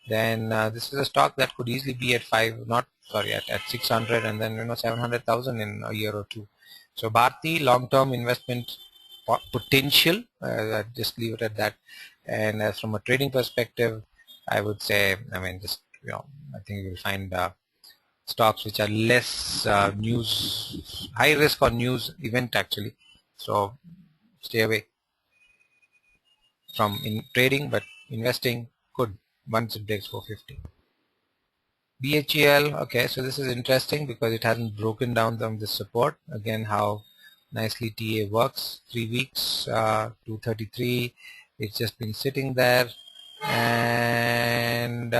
Then this is a stock that could easily be at at 600, and then 700,000 in a year or two. So Bharti, long-term investment potential. Just leave it at that. And as from a trading perspective, I would say, I think you'll find stocks which are less high risk or news event actually. So stay away from trading, but investing could once it breaks 450. BHEL, okay, so this is interesting because it hasn't broken down from the support. Again, how nicely TA works. 3 weeks, 233. It's just been sitting there, and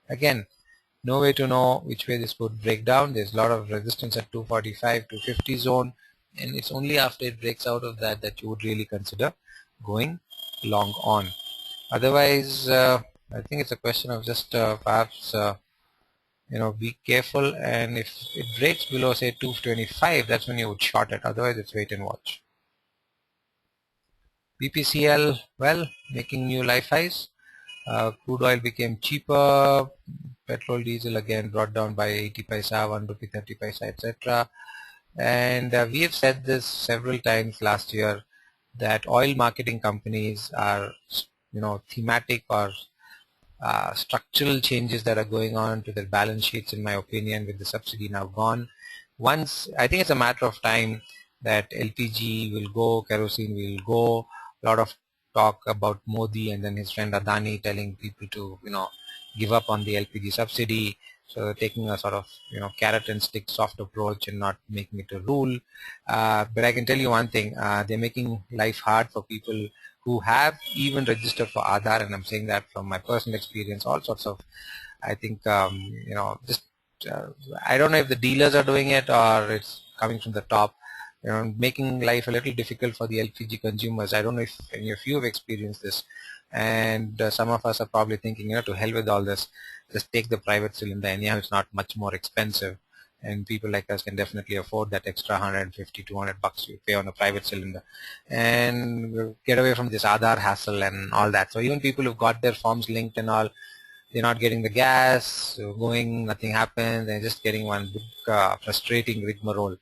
again, no way to know which way this would break down. There's a lot of resistance at 245, 250 zone, and it's only after it breaks out of that that you would really consider going long on. Otherwise, I think it's a question of just perhaps be careful, and if it breaks below say 225, that's when you would short it. Otherwise, it's wait and watch. BPCL, well, making new life highs. Crude oil became cheaper. Petrol, diesel again brought down by 80 paisa, 1 rupee 30 paisa, etc. And we have said this several times last year that oil marketing companies are, thematic or structural changes that are going on to their balance sheets, in my opinion, with the subsidy now gone. Once, I think it's a matter of time that LPG will go, kerosene will go. A lot of talk about Modi and then his friend Adani telling people to, give up on the LPG subsidy. So they're taking a sort of, carrot and stick soft approach and not making it a rule. But I can tell you one thing, they're making life hard for people who have even registered for Aadhaar, and I'm saying that from my personal experience, all sorts of, I think, just, uh, I don't know if the dealers are doing it or it's coming from the top, making life a little difficult for the LPG consumers. I don't know if any of you have experienced this, and some of us are probably thinking, to hell with all this, just take the private cylinder. Anyhow, it's not much more expensive, and people like us can definitely afford that extra 150, 200 bucks you pay on a private cylinder, and get away from this Aadhaar hassle and all that. So even people who've got their forms linked and all, they're not getting the gas so going, nothing happens. They're just getting one big frustrating rigmarole.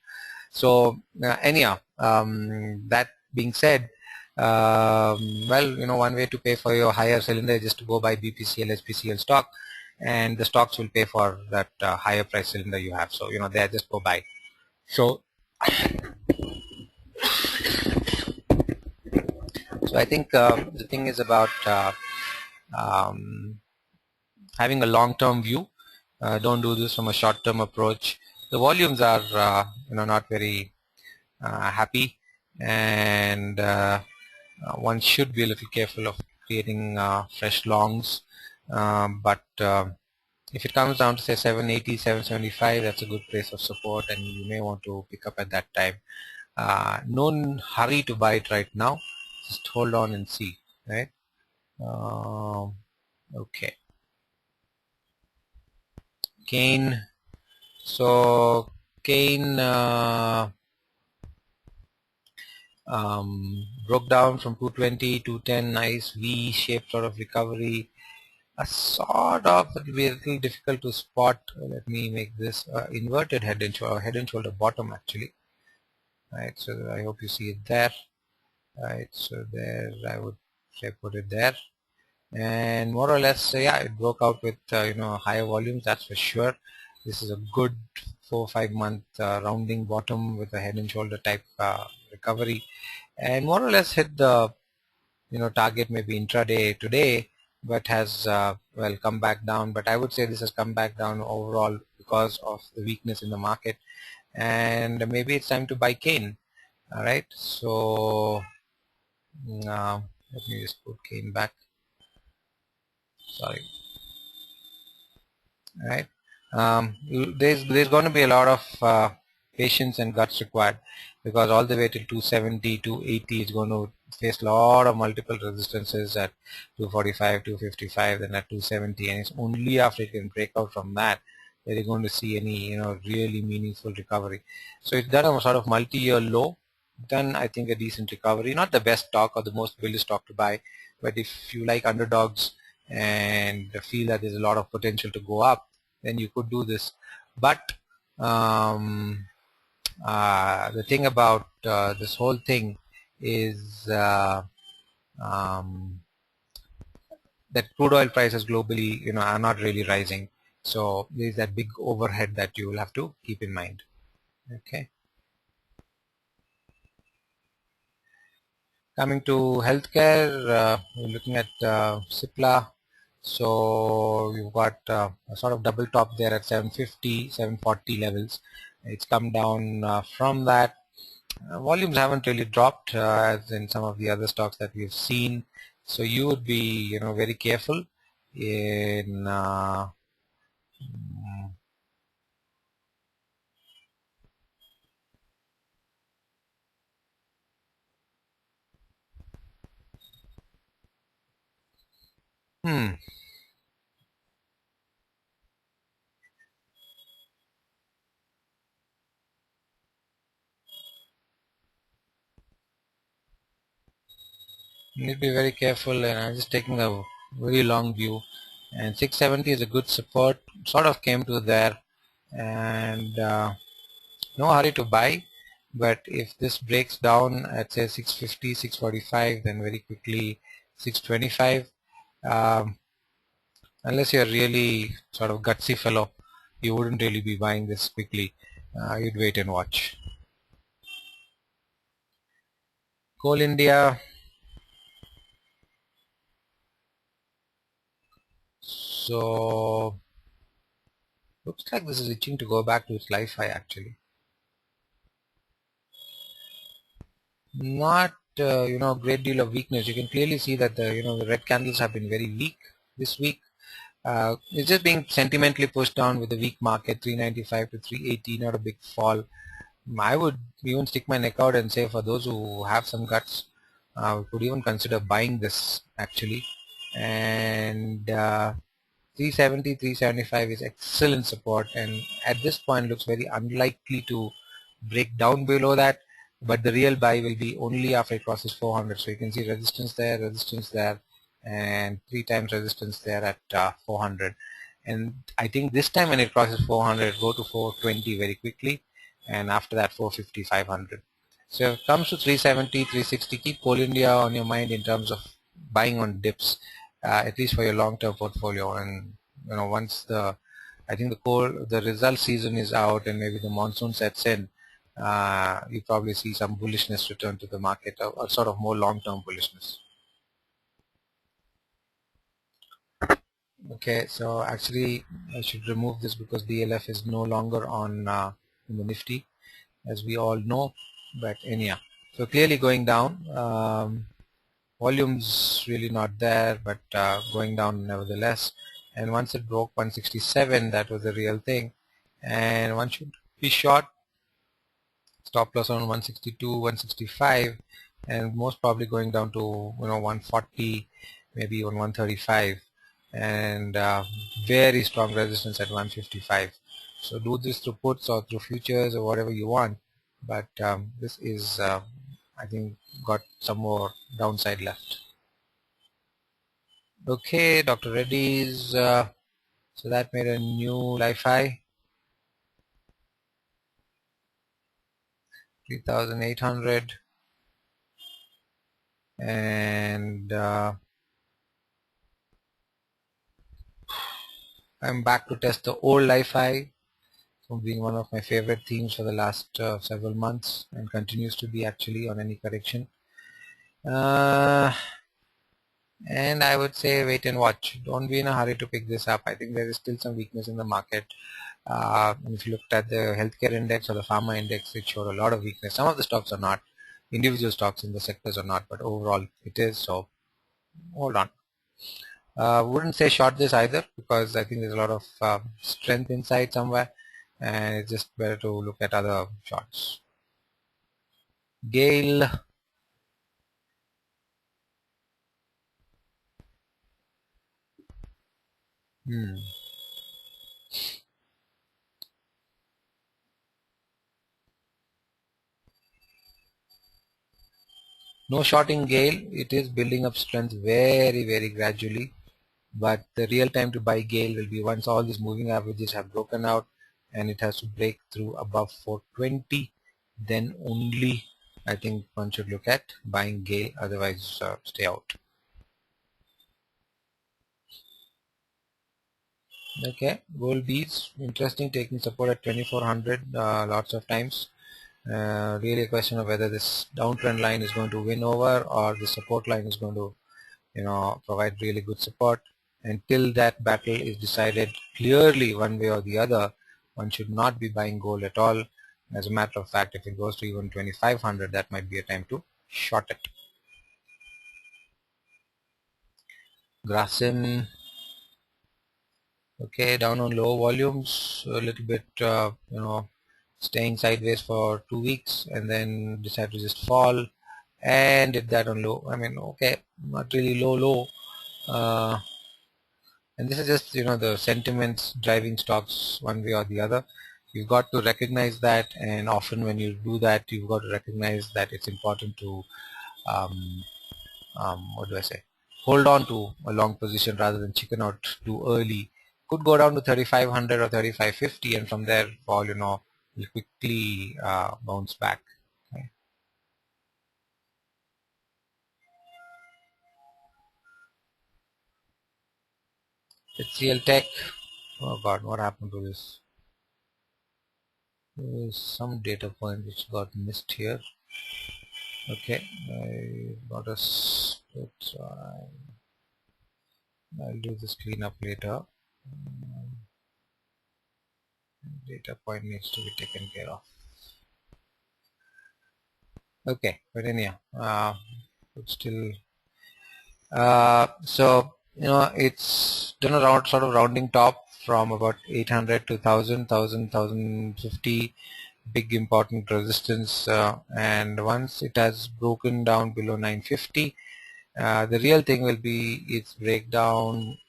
So anyhow, that being said, well, one way to pay for your higher cylinder is just to go buy BPCL, SPCL stock, and the stocks will pay for that higher price cylinder you have. So they just go buy. So I think the thing is about um, having a long-term view. Don't do this from a short-term approach. The volumes are not very happy, and one should be a little careful of creating fresh longs. But if it comes down to say 780, 775, that's a good place of support, and you may want to pick up at that time. No hurry to buy it right now. Just hold on and see, right? Okay. Kane. So Kane broke down from 220 to 10. Nice V-shaped sort of recovery. A sort of, it will be a little difficult to spot. Let me make this inverted head and shoulder bottom actually. Right. So I hope you see it there. Right. So there, I would say put it there. And more or less, yeah, it broke out with higher volumes, that's for sure. This is a good 4 or 5 month rounding bottom with a head and shoulder type recovery, and more or less hit the target maybe intraday today, but has well come back down. But I would say this has come back down overall because of the weakness in the market, and maybe it's time to buy Kane. All right, so let me just put Kane back. Sorry. Right? There's going to be a lot of patience and guts required, because all the way till 270, 280 is going to face a lot of multiple resistances at 245, 255, then at 270, and it's only after it can break out from that that you're going to see any really meaningful recovery. So it's done a sort of multi-year low, done I think a decent recovery, not the best stock or the most bullish stock to buy, but if you like underdogs and feel that there's a lot of potential to go up, then you could do this. But um, the thing about this whole thing is um, that crude oil prices globally, are not really rising. So there's that big overhead that you will have to keep in mind. Okay. Coming to healthcare, we're looking at Cipla. So we've got a sort of double top there at 750, 740 levels. It's come down from that. Volumes haven't really dropped as in some of the other stocks that we've seen. So you would be, very careful in hmm, you need to be very careful. And I'm just taking a very long view, and 670 is a good support, sort of came to there, and no hurry to buy, but if this breaks down at say 650, 645, then very quickly 625. um, Unless you're really sort of gutsy fellow, you wouldn't really be buying this quickly. You'd wait and watch. Coal India. So looks like this is itching to go back to its life high actually. Not great deal of weakness. You can clearly see that the red candles have been very weak this week. It's just being sentimentally pushed down with the weak market, 395 to 380, not a big fall. I would even stick my neck out and say for those who have some guts, could even consider buying this actually. And 370, 375 is excellent support, and at this point looks very unlikely to break down below that, but the real buy will be only after it crosses 400. So you can see resistance there, and 3 times resistance there at 400. And I think this time when it crosses 400, go to 420 very quickly, and after that 450, 500. So if it comes to 370, 360, keep Coal India on your mind in terms of buying on dips, at least for your long-term portfolio. And once I think the result season is out and maybe the monsoon sets in, you probably see some bullishness return to the market, or sort of more long-term bullishness. Okay, so actually I should remove this because DLF is no longer on in the Nifty, as we all know. But anyhow, so clearly going down. Volumes really not there, but going down nevertheless. And once it broke 167, that was the real thing. And one should be short. Stop loss on 162, 165, and most probably going down to 140, maybe even 135, and very strong resistance at 155. So do this through puts or through futures or whatever you want, but this is I think got some more downside left. Okay, Dr. Reddy's, so that made a new life high, 3,800, and I'm back to test the old life high, from being one of my favorite themes for the last several months, and continues to be actually on any correction. Uh, and I would say wait and watch. Don't be in a hurry to pick this up. I think there is still some weakness in the market. And if you looked at the healthcare index or the pharma index, it showed a lot of weakness. Some of the stocks are not. Individual stocks in the sectors are not, but overall it is. So hold on. Wouldn't say short this either, because I think there's a lot of strength inside somewhere, and it's just better to look at other charts. Gale. No shorting Gale. It is building up strength very, very gradually. But the real time to buy Gale will be once all these moving averages have broken out and it has to break through above 420. Then only I think one should look at buying Gale. Otherwise, stay out. Okay, gold beads, interesting, taking support at 2400 lots of times. Really a question of whether this downtrend line is going to win over, or the support line is going to provide really good support. Until that battle is decided clearly one way or the other, one should not be buying gold at all. As a matter of fact, if it goes to even 2500, that might be a time to short it. Grasim, okay, down on low volumes, a little bit, staying sideways for 2 weeks and then decide to just fall, and did that on low. I mean, okay, not really low, and this is just the sentiments driving stocks one way or the other. You've got to recognize that, and often when you do that, you've got to recognize that it's important to what do I say, hold on to a long position rather than chicken out too early. Could go down to 3500 or 3550, and from there fall, will quickly bounce back. Okay. HCL Tech. Oh God, what happened to this? There is some data point which got missed here. Okay, I got a split. I'll do this cleanup later. Data point needs to be taken care of. Okay, but anyhow, it's still so it's done a sort of rounding top from about 800 to 1050 big important resistance, and once it has broken down below 950, the real thing will be its breakdown,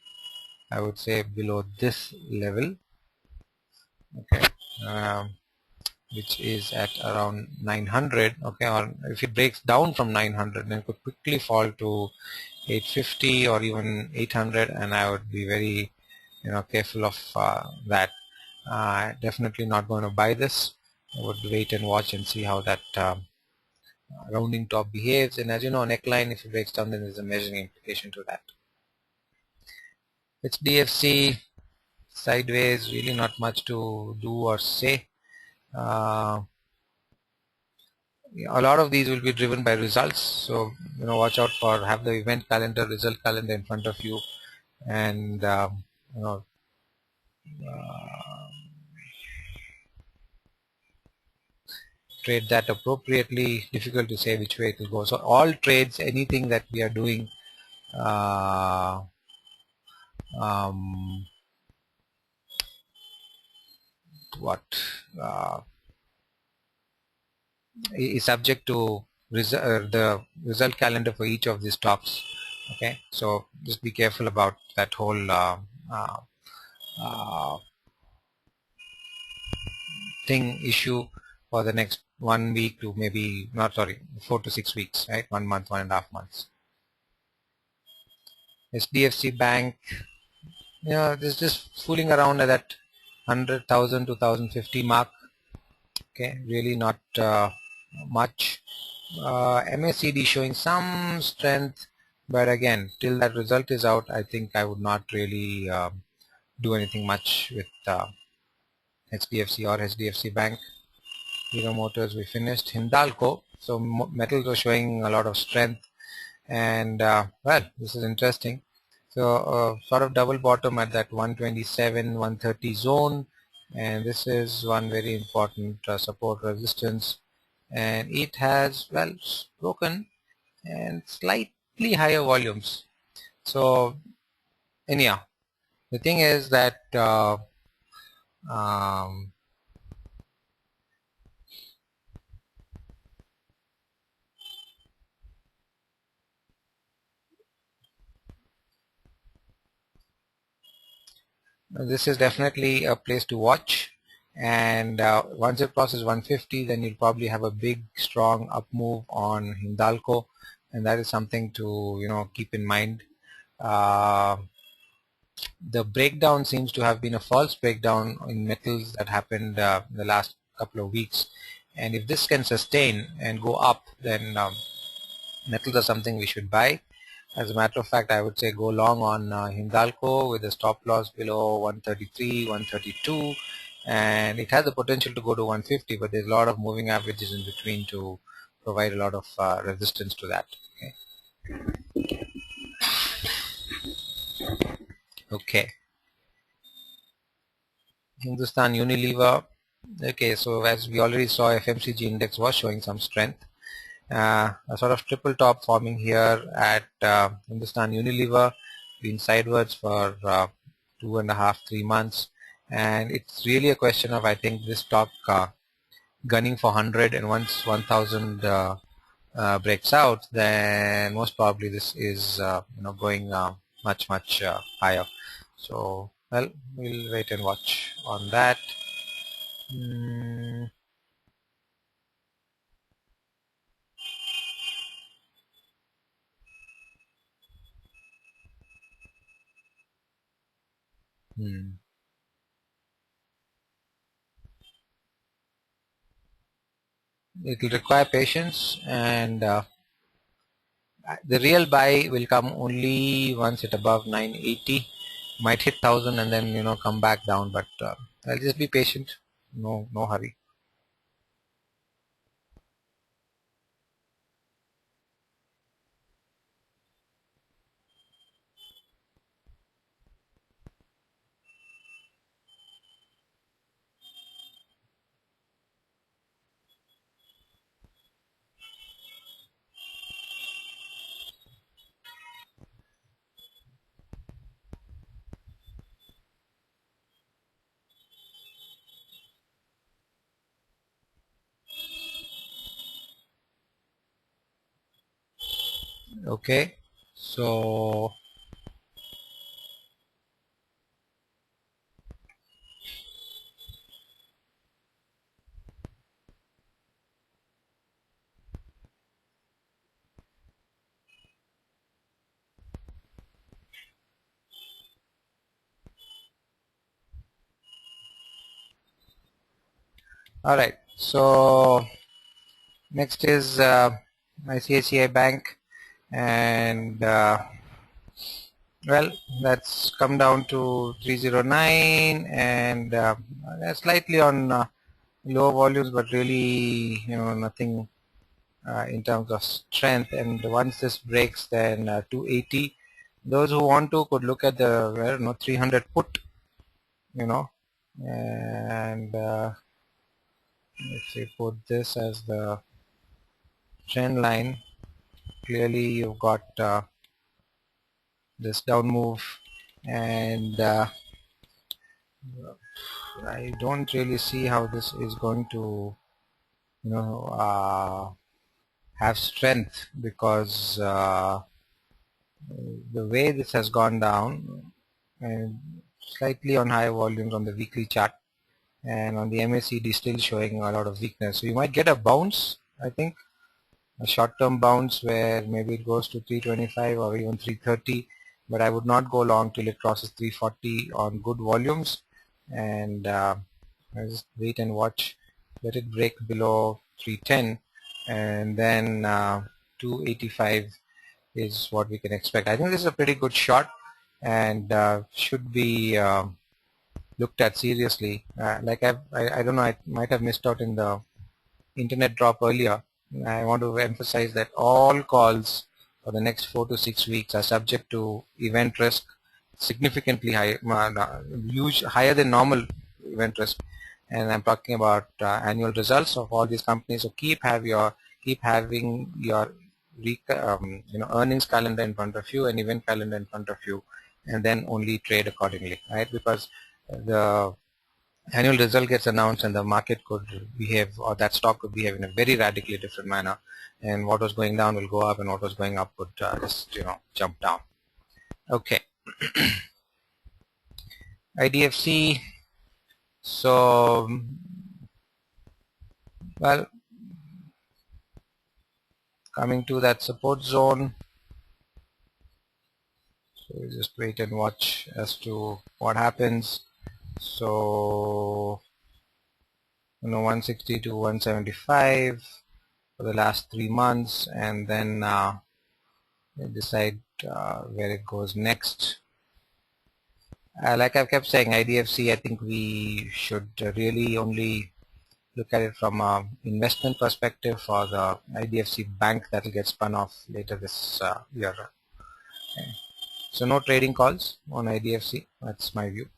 I would say, below this level. Okay, which is at around 900. Okay, or if it breaks down from 900, then it could quickly fall to 850 or even 800, and I would be very careful of that. Definitely not going to buy this. I would wait and watch and see how that rounding top behaves, and as you know, neckline, if it breaks down, then there's a measuring implication to that. HDFC sideways, really not much to do or say. A lot of these will be driven by results, so watch out for, have the event calendar, result calendar in front of you, and you know trade that appropriately. Difficult to say which way it will go. So all trades, anything that we are doing, uh, um, what uh, is subject to the result calendar for each of these stocks. Okay, so just be careful about that whole uh, uh, issue for the next 1 week to maybe, not sorry, 4 to 6 weeks, right? 1 month, 1.5 months. HDFC Bank, this just fooling around at that 100,000 to 1,050 mark. Okay, really not much. MACD showing some strength, but again, till that result is out, I think I would not really do anything much with HDFC or HDFC Bank. Hero Motors we finished. Hindalco, so metals are showing a lot of strength, and well, this is interesting. So sort of double bottom at that 127, 130 zone, and this is one very important support resistance, and it has, well, broken and slightly higher volumes. So anyhow, the thing is that um, this is definitely a place to watch, and once it crosses 150, then you'll probably have a big strong up move on Hindalco, and that is something to keep in mind. uh, the breakdown seems to have been a false breakdown in metals that happened in the last couple of weeks, and if this can sustain and go up, then metals are something we should buy. As a matter of fact, I would say go long on Hindalco with a stop loss below 133, 132, and it has the potential to go to 150, but there's a lot of moving averages in between to provide a lot of resistance to that. Okay. Okay. Hindustan Unilever. Okay, so as we already saw, FMCG index was showing some strength. A sort of triple top forming here at Hindustan Unilever, been sideways for 2.5, 3 months, and it's really a question of, I think, this stock gunning for 100, and once 1,000 breaks out, then most probably this is going much higher. So, well, we'll wait and watch on that. Mm, Hmm. It will require patience, and the real buy will come only once it above 980. Might hit 1000 and then come back down, but I'll just be patient. No hurry. Okay, so all right. So next is ICICI Bank, and well, that's come down to 309, and slightly on low volumes, but really nothing in terms of strength. And once this breaks, then 280. Those who want to could look at the 300 put, you know, and if we put this as the trend line, clearly you've got this down move, and I don't really see how this is going to you know uh, have strength, because the way this has gone down, and slightly on high volumes on the weekly chart, and on the MACD still showing a lot of weakness. So you might get a bounce, I think, a short-term bounce where maybe it goes to 325 or even 330, but I would not go long till it crosses 340 on good volumes, and I'll just wait and watch. Let it break below 310, and then 285 is what we can expect. I think this is a pretty good shot, and should be looked at seriously. I don't know, I might have missed out in the internet drop earlier. I want to emphasize that all calls for the next 4 to 6 weeks are subject to event risk, significantly high, huge, higher than normal event risk. And I'm talking about annual results of all these companies. So keep having your earnings calendar in front of you and event calendar in front of you, and then only trade accordingly, right? Because the annual result gets announced and the market could behave, or that stock could behave in a very radically different manner, and what was going down will go up, and what was going up would just jump down. Okay. IDFC. So well, coming to that support zone, so we just wait and watch as to what happens. So 160 to 175 for the last 3 months, and then decide where it goes next. Like I've kept saying, IDFC, I think we should really only look at it from an investment perspective for the IDFC bank that will get spun off later this year. Okay. So no trading calls on IDFC. That's my view.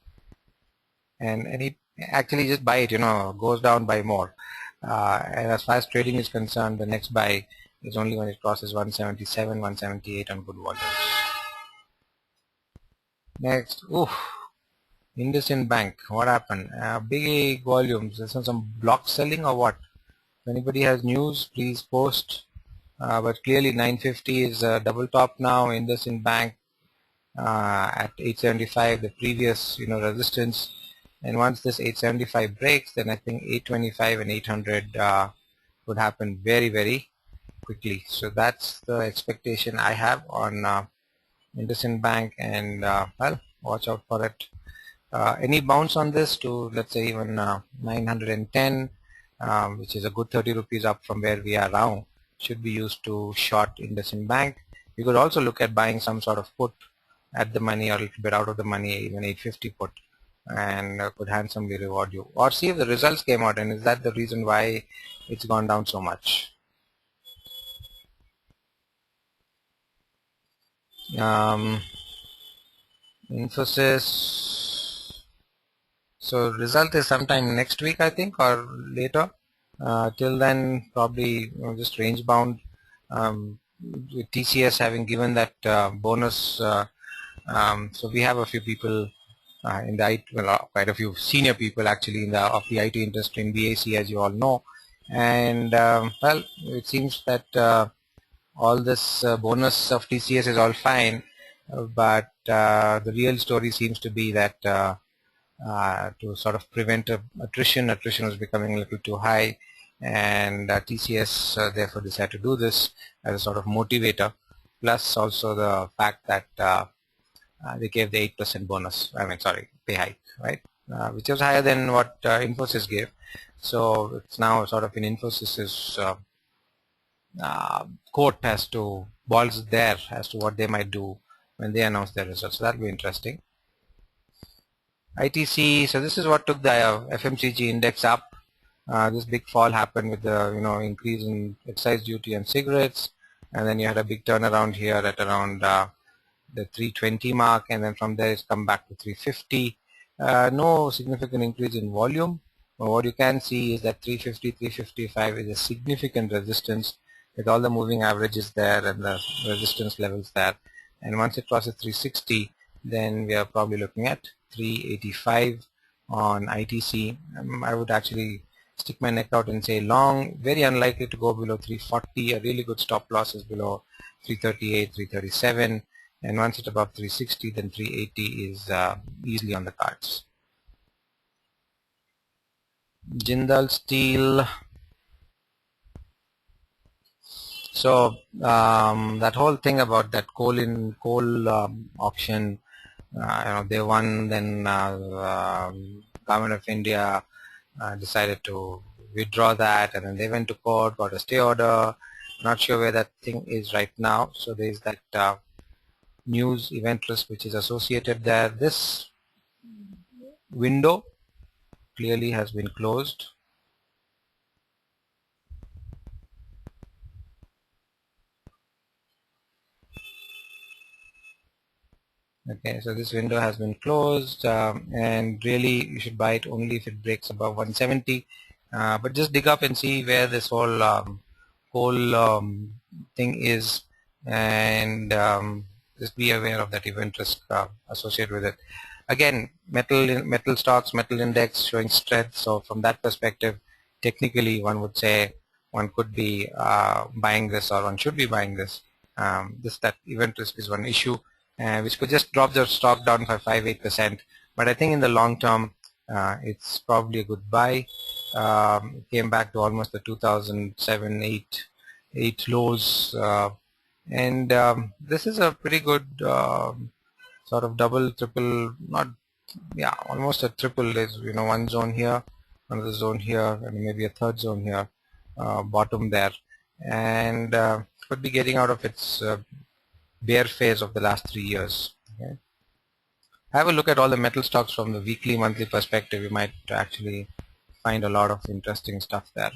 And any actually just buy it. Goes down, buy more. And as far as trading is concerned, the next buy is only when it crosses 177, 178 on good volumes. Next, IndusInd Bank, what happened? Big volumes. Is there some block selling or what? If anybody has news, please post. But clearly 950 is a double top now. IndusInd Bank at 875, the previous resistance. And once this 875 breaks, then I think 825 and 800 would happen very, very quickly. So that's the expectation I have on IndusInd Bank, and well, watch out for it. Any bounce on this to, let's say, even 910, which is a good 30 rupees up from where we are now, should be used to short IndusInd Bank. You could also look at buying some sort of put at the money or a little bit out of the money, even 850 put, and could handsomely reward you. Or see if the results came out, and is that the reason why it's gone down so much. Infosys. So result is sometime next week, I think, or later. Till then, probably just range bound. With TCS having given that bonus, so we have a few people in the IT, well, quite a few senior people actually in the of the IT industry in BAC, as you all know, and well, it seems that all this bonus of TCS is all fine, but the real story seems to be that to sort of prevent attrition was becoming a little too high, and TCS therefore decided to do this as a sort of motivator, plus also the fact that they gave the 8% bonus, I mean, sorry, pay hike, right? Which was higher than what Infosys gave. So it's now sort of in Infosys's court as to balls there as to what they might do when they announce their results. So that'll be interesting. ITC, so this is what took the FMCG index up. This big fall happened with the increase in excise duty on cigarettes, and then you had a big turnaround here at around the 320 mark, and then from there it's come back to 350. No significant increase in volume, but what you can see is that 350, 355 is a significant resistance with all the moving averages there and the resistance levels there, and once it crosses 360, then we are probably looking at 385 on ITC. I would actually stick my neck out and say long, very unlikely to go below 340. A really good stop loss is below 338, 337, and once it's above 360, then 380 is easily on the cards. Jindal Steel. So that whole thing about that coal auction, they won, then Government of India decided to withdraw that, and then they went to court, got a stay order. Not sure where that thing is right now. So there is that news event list which is associated there. This window clearly has been closed. Okay, so this window has been closed, and really you should buy it only if it breaks above 170. But just dig up and see where this whole whole thing is, and just be aware of that event risk associated with it. Again, metal stocks, metal index showing strength. So from that perspective, technically one would say one could be buying this, or one should be buying this. That event risk is one issue, which could just drop the stock down by 5-8%. But I think in the long term, it's probably a good buy. Came back to almost the 2007-8 lows, and this is a pretty good sort of double, triple, not, yeah, almost a triple. Is one zone here, another zone here, and maybe a third zone here, bottom there, and could be getting out of its bear phase of the last 3 years. Okay. Have a look at all the metal stocks from the weekly, monthly perspective. You might actually find a lot of interesting stuff there.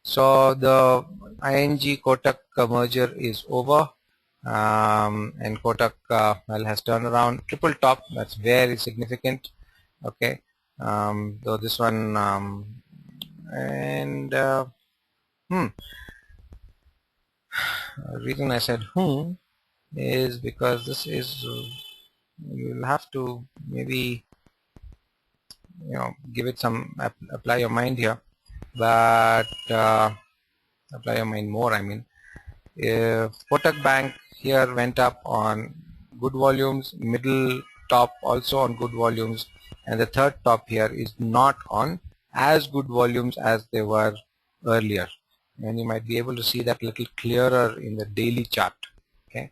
So the ING Kotak merger is over, and Kotak well, has turned around, triple top. That's very significant. Okay, so this one and reason I said is because this is you'll have to maybe give it some apply your mind here, but apply your mind more, I mean. Kotak Bank here went up on good volumes, middle top also on good volumes, and the third top here is not on as good volumes as they were earlier, and you might be able to see that a little clearer in the daily chart. Okay,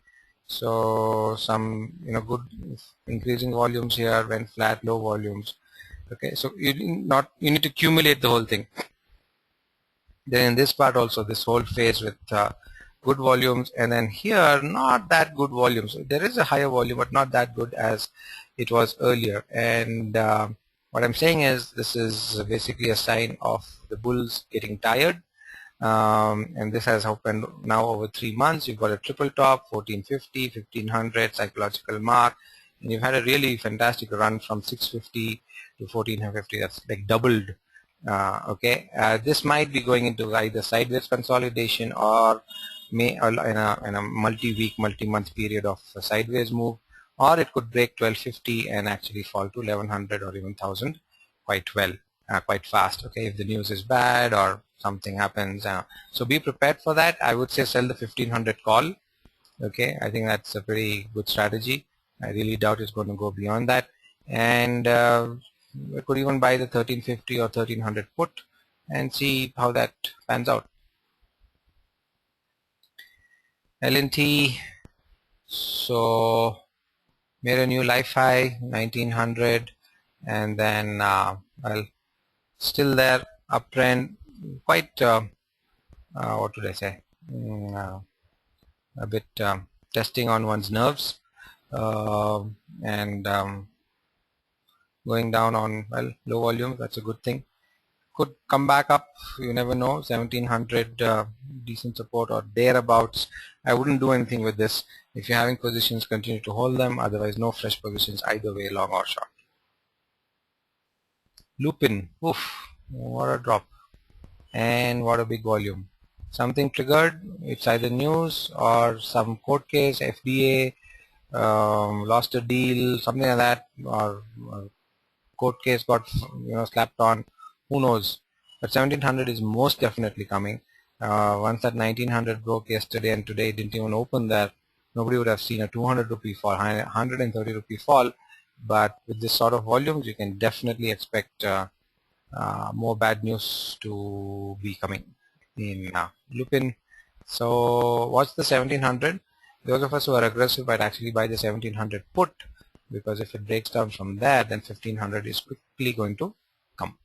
So some good increasing volumes here, went flat, low volumes. Okay, so you need to accumulate the whole thing. Then in this part also, this whole phase with good volumes, and then here not that good volumes. There is a higher volume, but not that good as it was earlier. And what I'm saying is this is basically a sign of the bulls getting tired. And this has happened now over 3 months. You've got a triple top, 1450, 1500 psychological mark, and you've had a really fantastic run from 650 to 1450. That's like doubled. Okay, this might be going into either sideways consolidation or in a multi-week, multi-month period of a sideways move, or it could break 1250 and actually fall to 1100 or even 1000 quite well, quite fast. Okay, if the news is bad or something happens, so be prepared for that. I would say sell the 1500 call. Okay, I think that's a pretty good strategy. I really doubt it's going to go beyond that, and we could even buy the 1350 or 1300 put and see how that pans out. LNT, so made a new life high, 1900, and then well, still there, uptrend, quite what would I say, a bit testing on one's nerves, and going down on, well, low volume. That's a good thing. Could come back up, you never know. 1700 decent support or thereabouts. I wouldn't do anything with this. If you're having positions, continue to hold them, otherwise no fresh positions either way, long or short. Lupin, oof, what a drop, and what a big volume. Something triggered, it's either news or some court case, FDA lost a deal, something like that, or court case got slapped on, who knows. But 1700 is most definitely coming. Once that 1900 broke yesterday and today it didn't even open there, nobody would have seen a 200 rupee fall, 130 rupee fall. But with this sort of volumes, you can definitely expect more bad news to be coming in Lupin. So watch the 1700. Those of us who are aggressive might actually buy the 1700 put, because if it breaks down from there, then 1500 is quickly going to come.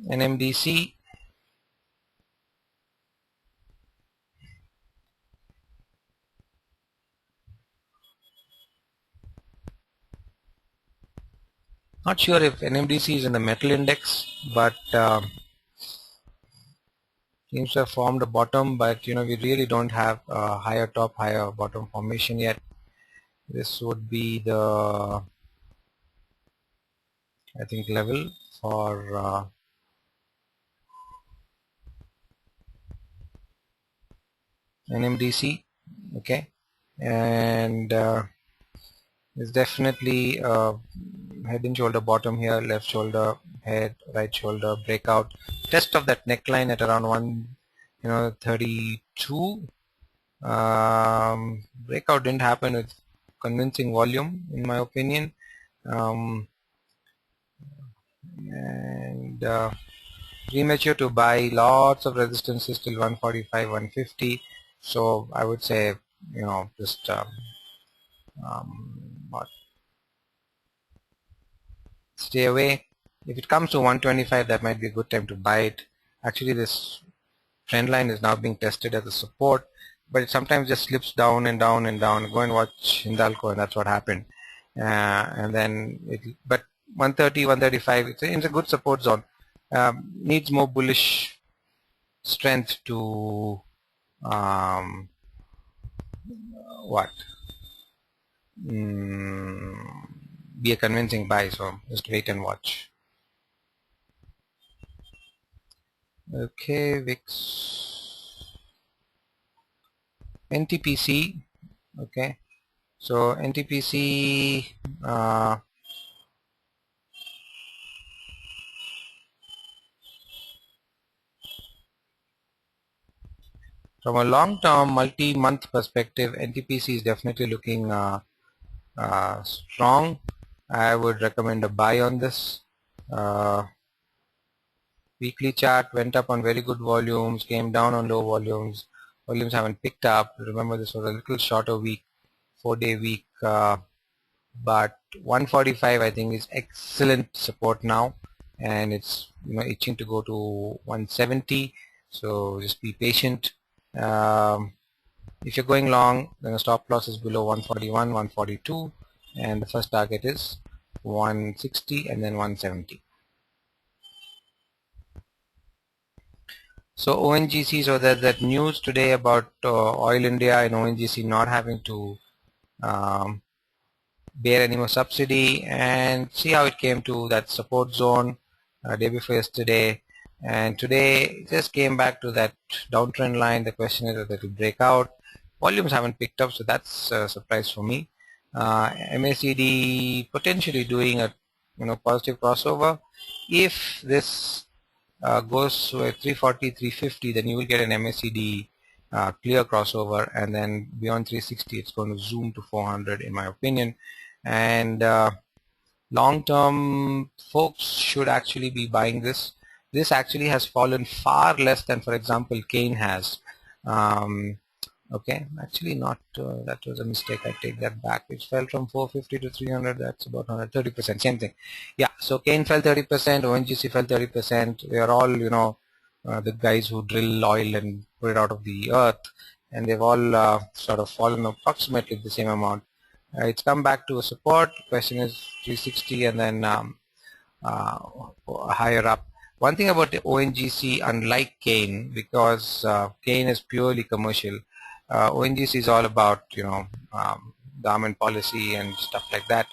NMDC, not sure if NMDC is in the metal index, but seems to have formed a bottom, but we really don't have a higher top, higher bottom formation yet. This would be the, I think, level for NMDC. Okay, and it's definitely head and shoulder bottom here, left shoulder, head, right shoulder, breakout, test of that neckline at around 132. Breakout didn't happen with convincing volume, in my opinion, and premature to buy. Lots of resistance till 145, 150. So I would say, just what, stay away. If it comes to 125, that might be a good time to buy it. Actually, this trend line is now being tested as a support, but it sometimes just slips down and down and down. Go and watch Hindalco, and that's what happened. And then, but 130, 135, it's a good support zone. Needs more bullish strength to um, what? Be a convincing buy. So just wait and watch. Okay, VIX, NTPC. Okay, so NTPC. From a long-term, multi-month perspective, NTPC is definitely looking strong. I would recommend a buy on this. Weekly chart went up on very good volumes, came down on low volumes. Volumes haven't picked up. Remember, this was a little shorter week, 4-day week, but 145 I think is excellent support now, and it's itching to go to 170. So just be patient. If you're going long, then the stop loss is below 141, 142, and the first target is 160 and then 170. So ONGC, so that news today about Oil India and ONGC not having to um, bear any more subsidy, and see how it came to that support zone day before yesterday, and today it just came back to that downtrend line. The question is whether it will break out. Volumes haven't picked up, so that's a surprise for me. MACD potentially doing a positive crossover. If this goes to a 340, 350, then you will get an MACD clear crossover, and then beyond 360 it's going to zoom to 400 in my opinion. And long-term folks should actually be buying this. This actually has fallen far less than, for example, Kane has. Okay, actually not, that was a mistake, I take that back. It fell from 450 to 300, that's about 130%, same thing. Yeah, so Kane fell 30%, ONGC fell 30%. They are all, the guys who drill oil and put it out of the earth, and they've all sort of fallen approximately the same amount. It's come back to a support. Question is 360 and then uh, higher up. One thing about the ONGC, unlike Kane, because Kane is purely commercial, ONGC is all about government policy and stuff like that.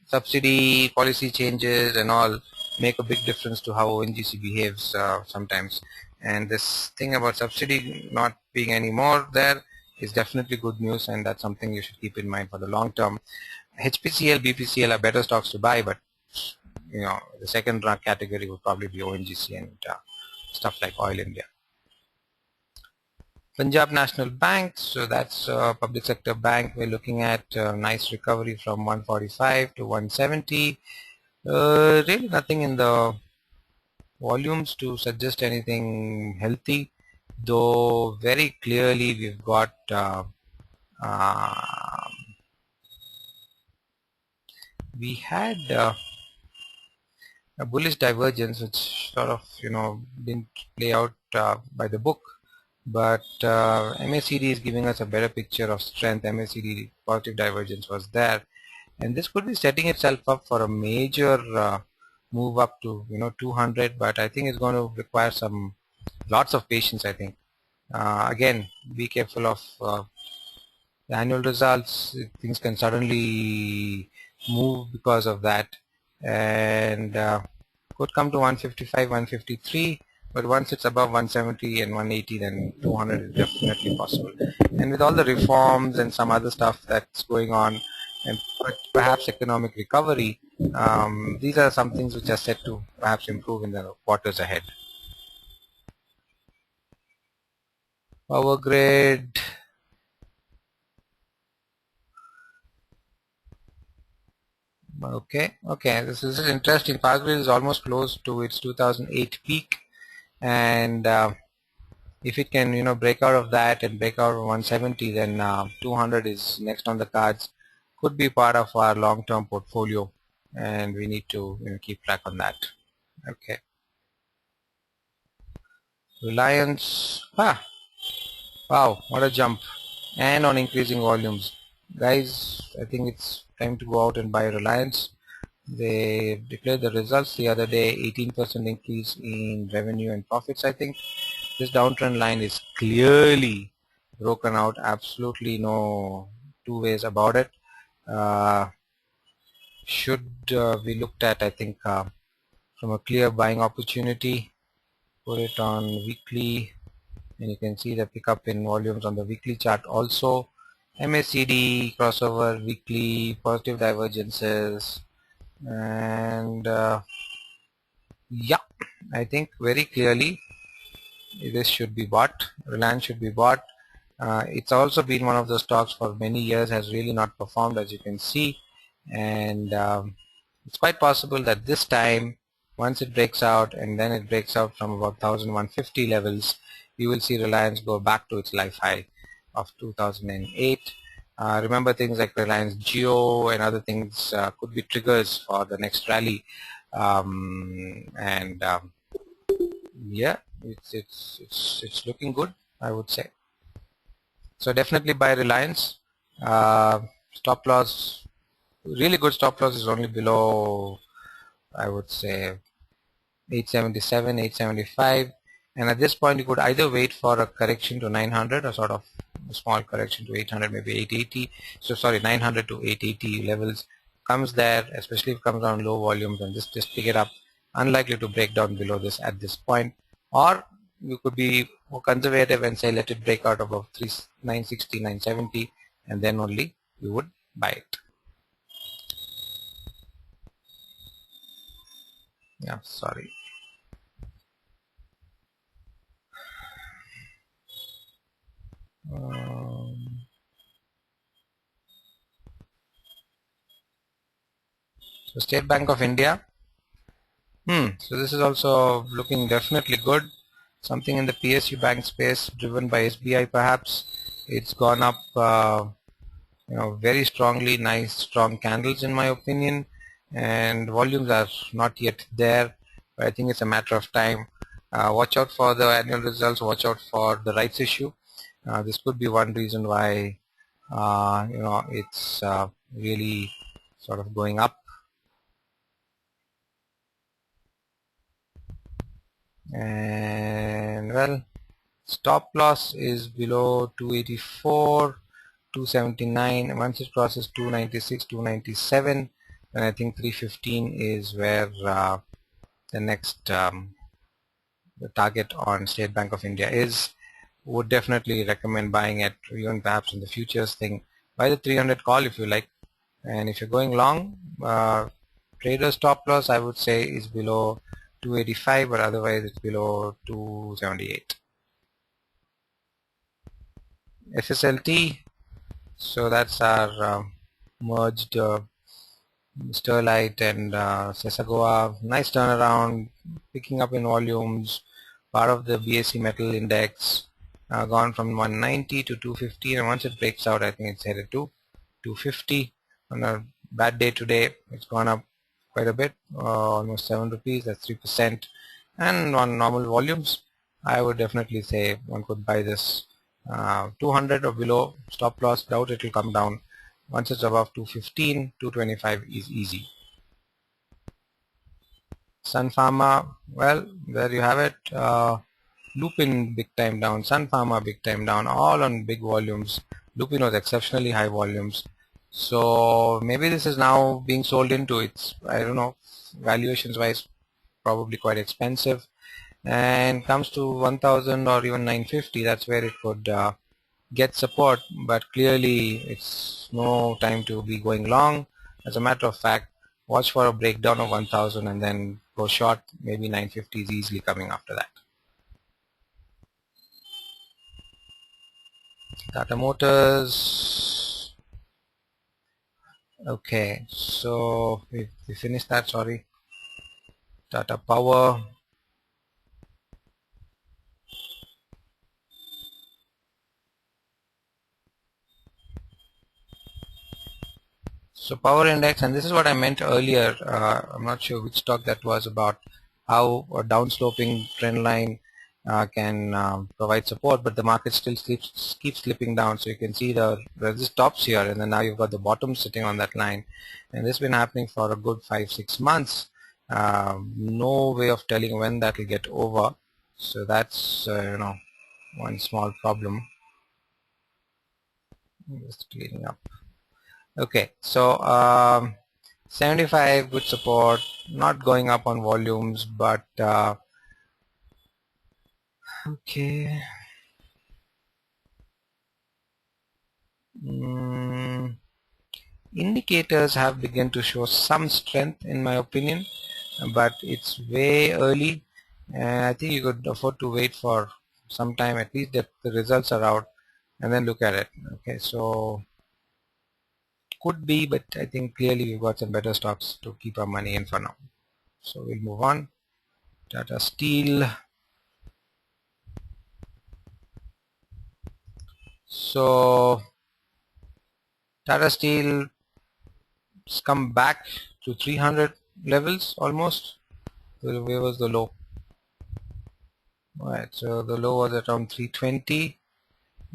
Subsidy policy changes and all make a big difference to how ONGC behaves sometimes. And this thing about subsidy not being anymore there is definitely good news, and that's something you should keep in mind for the long term. HPCL, BPCL are better stocks to buy, but the second rank category would probably be ONGC and stuff like Oil India. Punjab National Bank, so that's a public sector bank. We're looking at a nice recovery from 145 to 170. Really nothing in the volumes to suggest anything healthy, though very clearly we've got we had a bullish divergence which sort of didn't play out by the book, but MACD is giving us a better picture of strength. MACD positive divergence was there, and this could be setting itself up for a major move up to 200, but I think it's going to require some lots of patience. I think again, be careful of the annual results. Things can suddenly move because of that, and could come to 155, 153, but once it's above 170 and 180, then 200 is definitely possible. And with all the reforms and some other stuff that's going on, and perhaps economic recovery, these are some things which are set to perhaps improve in the quarters ahead. Power grid. Okay, this is interesting. Power grid is almost close to its 2008 peak, and if it can break out of that and break out of 170, then 200 is next on the cards. Could be part of our long-term portfolio, and we need to keep track on that. Okay, Reliance. Wow, what a jump, and on increasing volumes. Guys, I think it's time to go out and buy Reliance. They declared the results the other day, 18% increase in revenue and profits. I think this downtrend line is clearly broken out, absolutely no two ways about it. Should be looked at, I think, from a clear buying opportunity. Put it on weekly, and you can see the pickup in volumes on the weekly chart also. MACD crossover weekly, positive divergences, and yeah, I think very clearly this should be bought. Reliance should be bought. It's also been one of the stocks for many years, has really not performed, as you can see, and it's quite possible that this time Once it breaks out, and then it breaks out from about 1150 levels, you will see Reliance go back to its life high of 2008. Remember, things like Reliance Jio and other things could be triggers for the next rally. And yeah, it's looking good, I would say. So definitely buy Reliance. Stop loss, really good stop loss is only below, I would say, 877, 875, and at this point you could either wait for a correction to 900, or sort of a small correction to 800, maybe 880. So sorry, 900 to 880 levels. Comes there, especially if it comes down low volumes, and just pick it up. Unlikely to break down below this at this point. Or you could be more conservative and say let it break out above 960, 970, and then only you would buy it. Yeah, sorry. So State Bank of India. So this is also looking definitely good. Something in the PSU bank space, driven by SBI perhaps. It's gone up, very strongly. Nice, strong candles in my opinion, and volumes are not yet there. But I think it's a matter of time. Watch out for the annual results. Watch out for the rights issue. This could be one reason why, it's really sort of going up. And well, stop loss is below 284, 279. Once it crosses 296, 297, then I think 315 is where the next the target on State Bank of India is. Would definitely recommend buying it, even perhaps in the futures thing. Buy the 300 call if you like, and if you're going long, trader stop loss I would say is below 285, but otherwise it's below 278. SSLT, so that's our merged Sterlite and Sesagoa. Nice turnaround, picking up in volumes, part of the BSE metal index, gone from 190 to 250, and once it breaks out I think it's headed to 250. On a bad day today it's gone up quite a bit, almost 7 rupees, that's 3%. And on normal volumes I would definitely say one could buy this. 200 or below stop loss, doubt it will come down. Once it's above 215, 225 is easy. Sun Pharma, well, there you have it. Lupin big time down, Sun Pharma big time down, all on big volumes. Lupin was exceptionally high volumes. So maybe this is now being sold into, it's, I don't know, valuations wise probably quite expensive, and comes to 1000 or even 950, that's where it could get support, but clearly it's no time to be going long. As a matter of fact, watch for a breakdown of 1000 and then go short. Maybe 950 is easily coming after that. Tata Motors. Okay, so we finished that, sorry. Tata Power. So power index, and this is what I meant earlier. I'm not sure which talk that was about, how a downsloping trend line can provide support, but the market still keeps slipping down. So you can see there's this tops here, and then now you've got the bottom sitting on that line, and this has been happening for a good 5-6 months. No way of telling when that will get over. So that's one small problem. Just cleaning up. Okay, so 75 good support, not going up on volumes, but okay. Indicators have begun to show some strength in my opinion, but it's way early, and I think you could afford to wait for some time, at least that the results are out, and then look at it. Okay, so could be, but I think clearly we've got some better stocks to keep our money in for now. So we'll move on. Tata Steel. So Tata Steel has come back to 300 levels almost. Where was the low? Alright, so the low was around 320,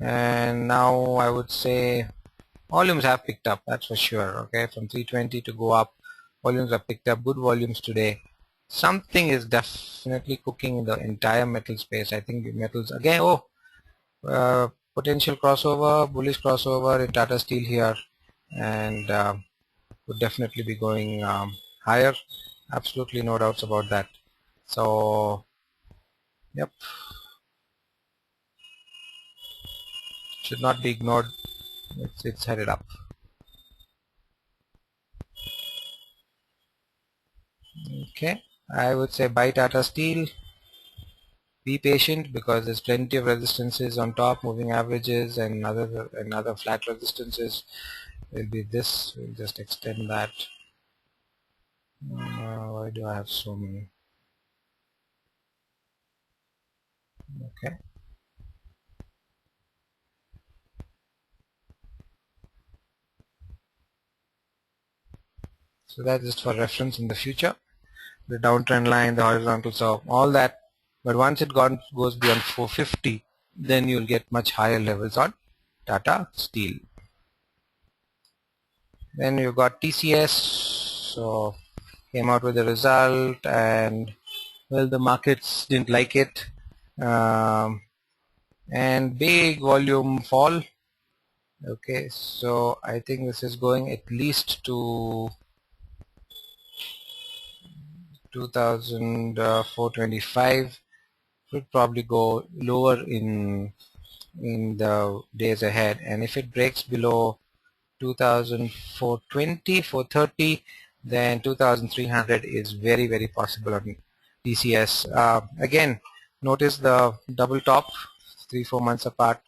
and now I would say volumes have picked up, that's for sure. Okay, from 320 to go up, volumes have picked up, good volumes today. Something is definitely cooking in the entire metal space. I think the metals again, potential crossover, bullish crossover in Tata Steel here, and would definitely be going higher. Absolutely no doubts about that. So, yep, should not be ignored. It's headed up. Okay, I would say buy Tata Steel. Be patient because there's plenty of resistances on top, moving averages and other flat resistances. Will be this. We'll just extend that. Why do I have so many? Okay, so that's just for reference in the future. The downtrend line, the horizontal saw, all that. But once it goes beyond 450, then you'll get much higher levels on Tata Steel. Then you got TCS, so came out with a result, and well, the markets didn't like it, and big volume fall. Okay, so I think this is going at least to 2425. Could probably go lower in the days ahead, and if it breaks below 2420, 430, then 2300 is very possible on TCS. Again, notice the double top 3-4 months apart,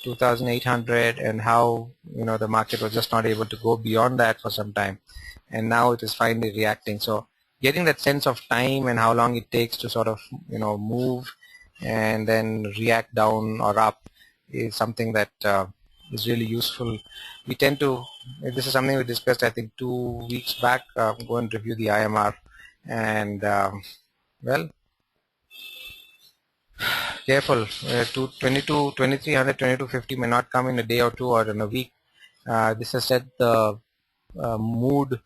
2800, and how the market was just not able to go beyond that for some time, and now it is finally reacting. So getting that sense of time and how long it takes to sort of move and then react down or up is something that is really useful. We tend to, this is something we discussed I think 2 weeks back, go and review the IMR, and well, careful, 2300, 2250 may not come in a day or two or in a week. This has set the mood,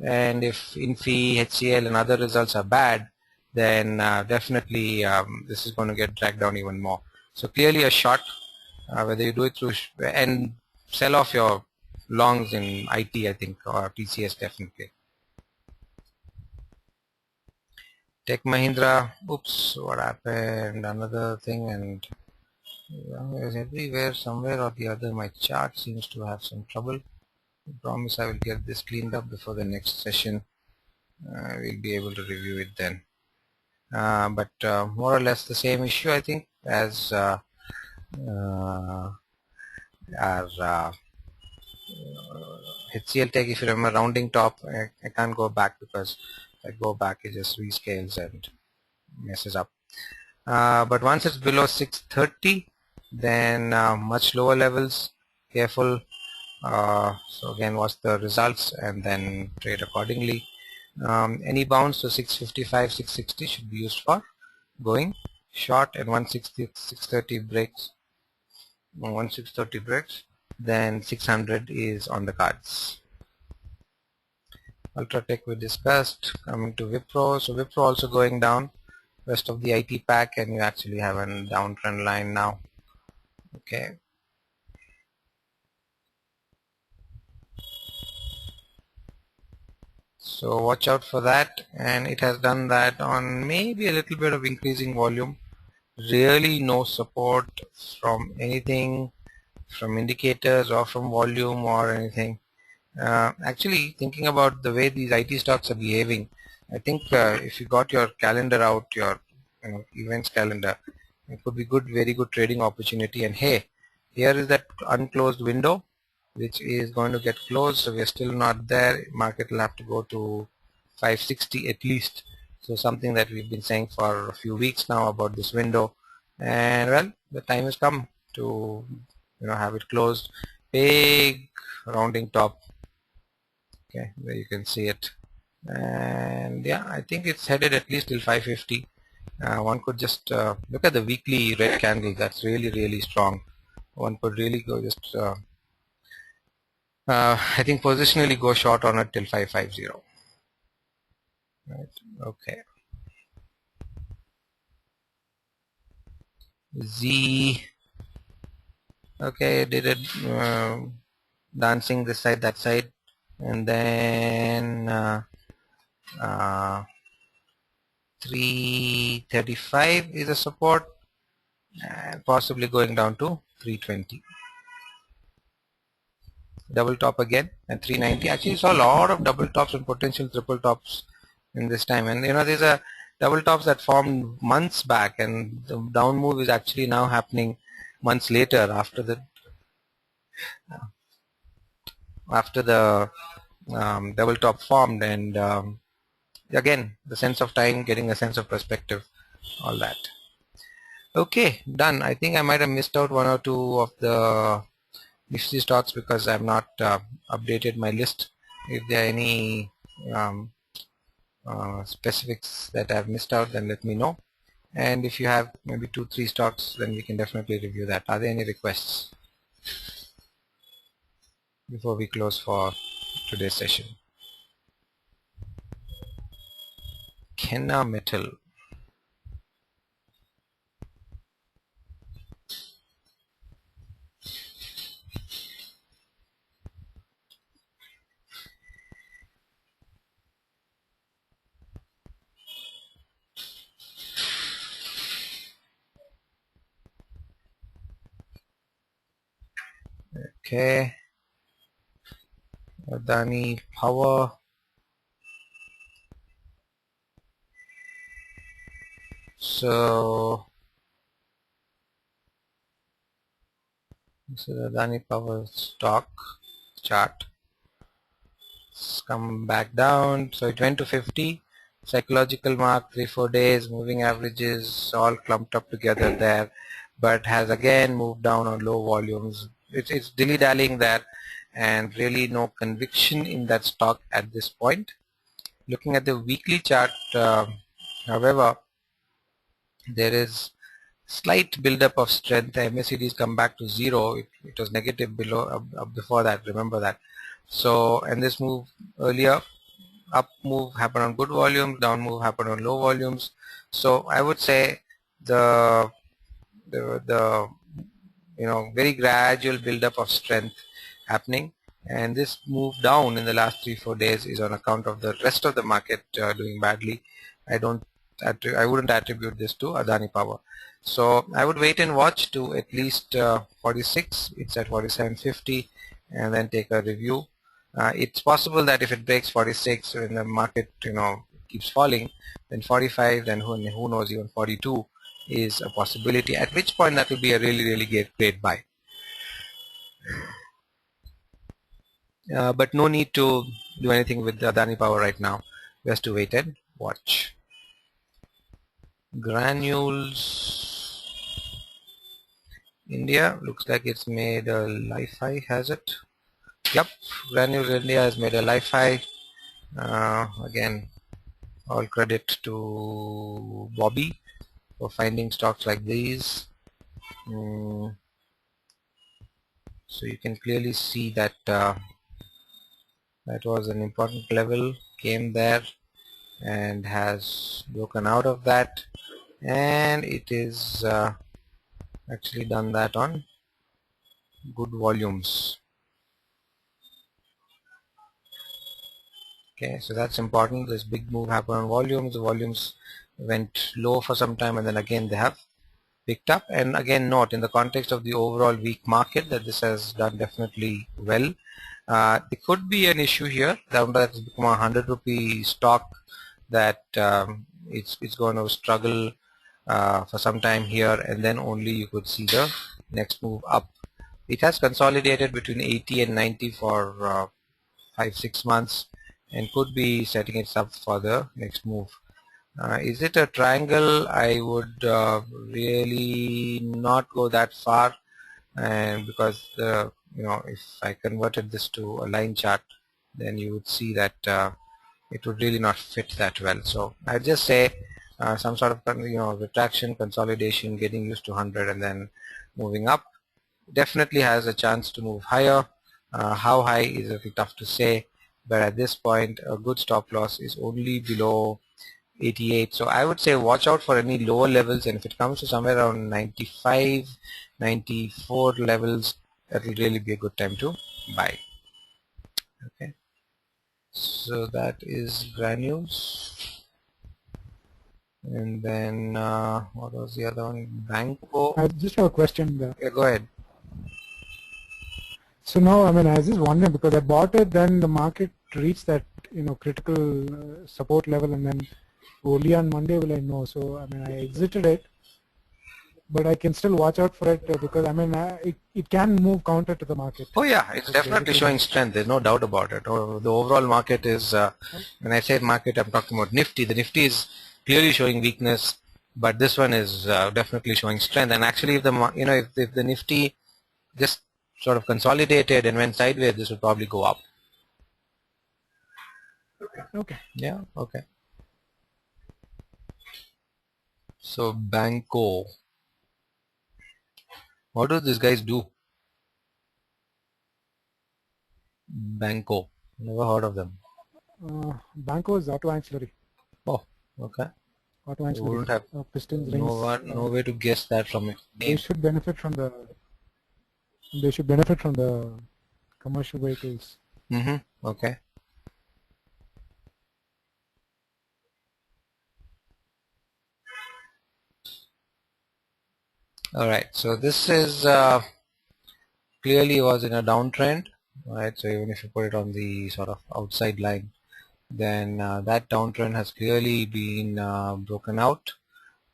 and if Infi, HCL and other results are bad, then definitely this is going to get dragged down even more. So clearly a short, whether you do it through and sell off your longs in IT, I think, or TCS definitely. Tech Mahindra, oops, what happened? Another thing, and everywhere, somewhere or the other, my chart seems to have some trouble. I promise I will get this cleaned up before the next session. We'll be able to review it then. But more or less the same issue, I think, as our HCL Tech. If you remember, rounding top, I can't go back because if I go back it just rescales and messes up. But once it's below 630, then much lower levels, careful. So again, watch the results and then trade accordingly. Any bounce to 655, 660 should be used for going short, and 630 breaks, once 630 breaks, then 600 is on the cards. Ultratech we discussed. Coming to Wipro, so Wipro also going down, rest of the IT pack, and you actually have a downtrend line now. Okay, so watch out for that, and it has done that on maybe a little bit of increasing volume. Really no support from anything, from indicators or from volume or anything. Actually, thinking about the way these IT stocks are behaving, I think if you got your calendar out, your events calendar, it could be very good trading opportunity. And hey, here is that unclosed window, which is going to get closed. So we are still not there. Market will have to go to 560 at least. So something that we've been saying for a few weeks now about this window, and well, the time has come to have it closed. Big rounding top. Okay, there you can see it, and yeah, I think it's headed at least till 550. One could just look at the weekly red candle. That's really strong. One could really go just I think positionally go short on it till 550. Right. Okay. Z. Okay, did it dancing this side, that side, and then 335 is a support, and possibly going down to 320. Double top again and 390. Actually, saw a lot of double tops and potential triple tops in this time, and these are double tops that formed months back, and the down move is actually now happening months later after the double top formed, and again the sense of time, getting a sense of perspective, all that. Okay, done. I think I might have missed out one or two of the Nifty stocks because I have not updated my list. If there are any specifics that I have missed out, then let me know. And if you have maybe 2-3 stocks, then we can definitely review that. Are there any requests before we close for today's session? Kenna Metal. Okay. Adani Power. So this is Adani Power stock chart. It's come back down. So it went to 50. Psychological mark, 3-4 days, moving averages all clumped up together there, but has again moved down on low volumes. It's dilly-dallying there, and really no conviction in that stock at this point. Looking at the weekly chart, however, there is slight buildup of strength. The MACD's come back to zero. It was negative below before that. Remember that. So, and this move earlier, up move happened on good volumes, down move happened on low volumes. So I would say the very gradual buildup of strength happening, and this move down in the last 3-4 days is on account of the rest of the market doing badly. I wouldn't attribute this to Adani Power. So I would wait and watch to at least 46. It's at 47.50, and then take a review. It's possible that if it breaks 46 when the market keeps falling, then 45, then who knows, even 42 is a possibility, at which point that will be a really great buy. But no need to do anything with Adani Power right now. Just to wait and watch. Granules India looks like it's made a life high, has it? Yep, Granules India has made a life high. Again, all credit to Bobby for finding stocks like these. So you can clearly see that that was an important level, came there and has broken out of that, and it is actually done that on good volumes. Okay, so that's important. This big move happened on volumes. The volumes went low for some time, and then again they have picked up. And again, note in the context of the overall weak market that this has done definitely well. There could be an issue here that it's become a 100 rupee stock that it's going to struggle for some time here, and then only you could see the next move up. It has consolidated between 80 and 90 for 5-6 months, and could be setting it up for the next move. Is it a triangle? I would really not go that far, and because if I converted this to a line chart, then you would see that it would really not fit that well. So I'd just say some sort of retraction, consolidation, getting used to 100 and then moving up. Definitely has a chance to move higher. How high is a little tough to say, but at this point a good stop loss is only below 88. So I would say watch out for any lower levels, and if it comes to somewhere around 95, 94 levels, that will really be a good time to buy. Okay, so that is granules. And then what was the other one? Banco. I just have a question there. Yeah, go ahead. So now, I mean, I was just wondering because I bought it, then the market reached that critical support level, and then only on Monday will I know. So I mean, I exited it, but I can still watch out for it because I mean, it can move counter to the market. Oh yeah, it's definitely showing strength. There's no doubt about it. The overall market is, when I say market, I'm talking about Nifty. The Nifty is clearly showing weakness, but this one is definitely showing strength. And actually, if the if the Nifty just sort of consolidated and went sideways, this would probably go up. Okay. Yeah. Okay. So Banco, what do these guys do? Banco, never heard of them. Banco is auto ancillary. Oh, okay. Auto I ancillary. wouldn't have Pistons, rings. no way to guess that from its They name. should benefit from the. They should benefit from the commercial vehicles. Okay. All right. So this is clearly was in a downtrend, right? So even if you put it on the sort of outside line, then that downtrend has clearly been broken out,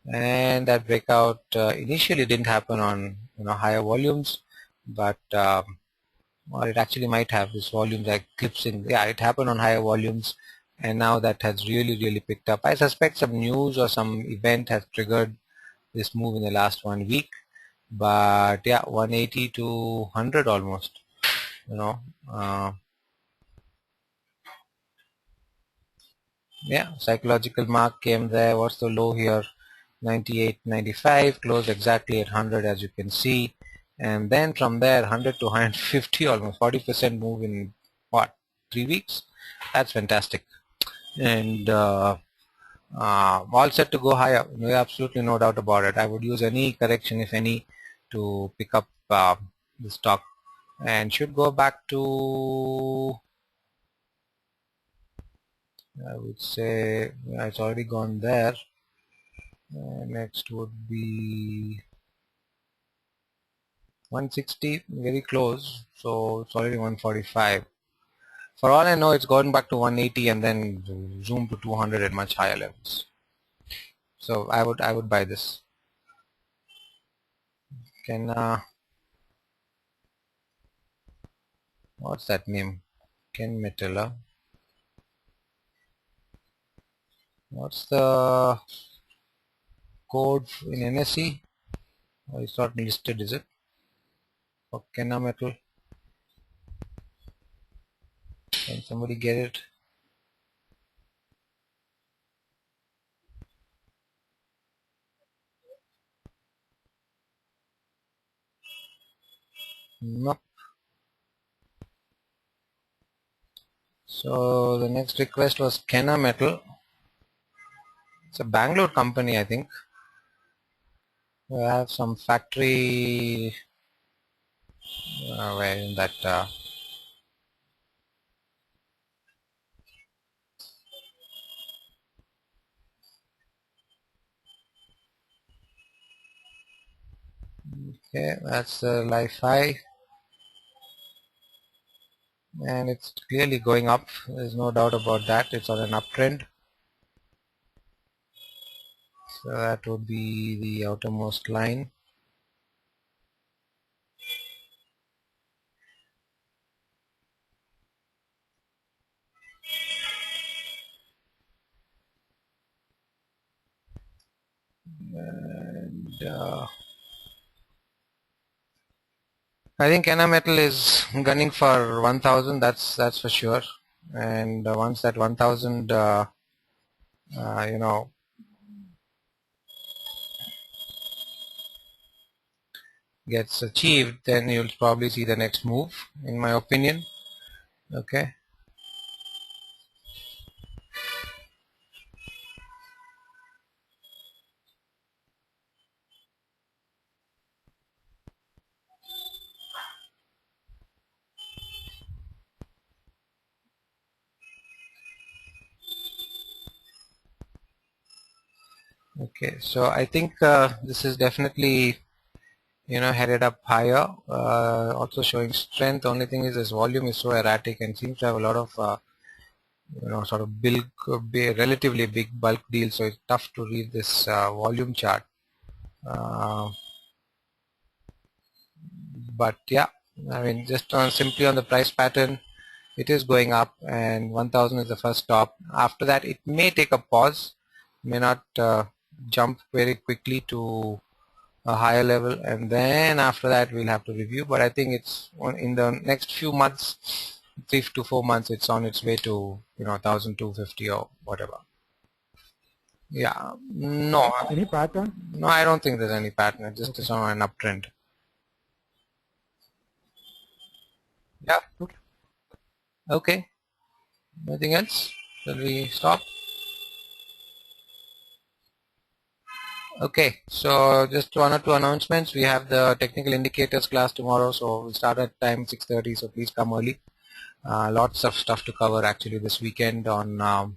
and that breakout initially didn't happen on higher volumes, but or it actually might have. This volumes are eclipsing. Yeah, it happened on higher volumes, and now that has really picked up. I suspect some news or some event has triggered this move in the last 1 week, but yeah, 180 to 100 almost. You know, uh, yeah, psychological mark came there. What's the low here? 98.95, closed exactly at 100 as you can see, and then from there 100 to 150, almost 40% move in what, 3 weeks? That's fantastic, and all set to go higher. No, absolutely no doubt about it. I would use any correction, if any, to pick up the stock, and should go back to, I would say, yeah, it's already gone there. Next would be 160, very close, so it's already 145. For all I know, it's gone back to 180 and then zoom to 200 at much higher levels. So I would buy this. Can what's that name? Ken Metalla. What's the code in NSE? Oh, it's not listed, is it? For Kenna Metal. Can somebody get it? Nope. So the next request was Kenna Metal. It's a Bangalore company, I think. We have some factory where in that okay, that's the life high, and it's clearly going up. There's no doubt about that. It's on an uptrend. So that would be the outermost line. And I think NM Metal is gunning for 1000. That's for sure. And once that 1000, you know, gets achieved, then you'll probably see the next move, in my opinion. Okay. Okay. So I think this is definitely, headed up higher. Also showing strength. Only thing is this volume is so erratic and seems to have a lot of sort of relatively big bulk deals. So it's tough to read this volume chart. But yeah, I mean, just simply on the price pattern, it is going up, and 1000 is the first stop. After that, it may take a pause, may not jump very quickly to a higher level, and then after that we'll have to review. But I think it's in the next few months, 3 to 4 months, it's on its way to 1250 or whatever. Yeah, no, Any pattern? no, I don't think there's any pattern. It's just on an uptrend. Yeah. Okay. Okay. Anything else? Shall we stop? Okay, so just one or two announcements. We have the technical indicators class tomorrow, so we'll start at time 6:30, so please come early. Lots of stuff to cover actually this weekend on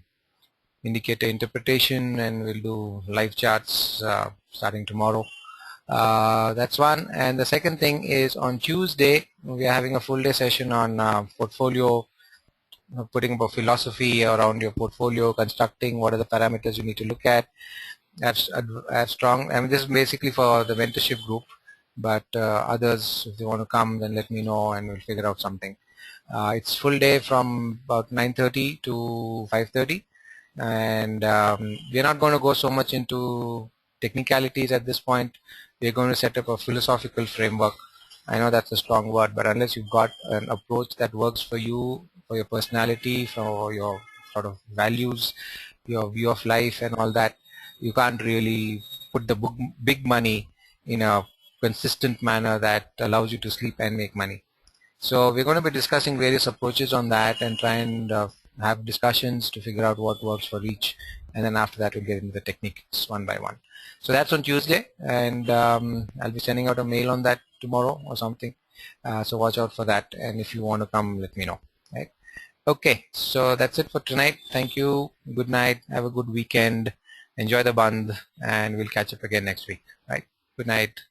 indicator interpretation, and we'll do live charts starting tomorrow. That's one. And the second thing is on Tuesday, we are having a full day session on portfolio, putting about philosophy around your portfolio, constructing what are the parameters you need to look at. Have strong. I mean, this is basically for the mentorship group, but others, if they want to come, then let me know and we'll figure out something. It's full day from about 9:30 to 5:30, and we're not going to go so much into technicalities at this point. We're going to set up a philosophical framework. I know that's a strong word, but unless you've got an approach that works for you, for your personality, for your sort of values, your view of life and all that, you can't really put the big money in a consistent manner that allows you to sleep and make money. So we're going to be discussing various approaches on that and try and have discussions to figure out what works for each, and then after that we'll get into the techniques one by one. So that's on Tuesday, and I'll be sending out a mail on that tomorrow or something. So watch out for that, and if you want to come, let me know. Right? Okay, so that's it for tonight. Thank you. Good night. Have a good weekend. Enjoy the band, and we'll catch up again next week. Right? Good night.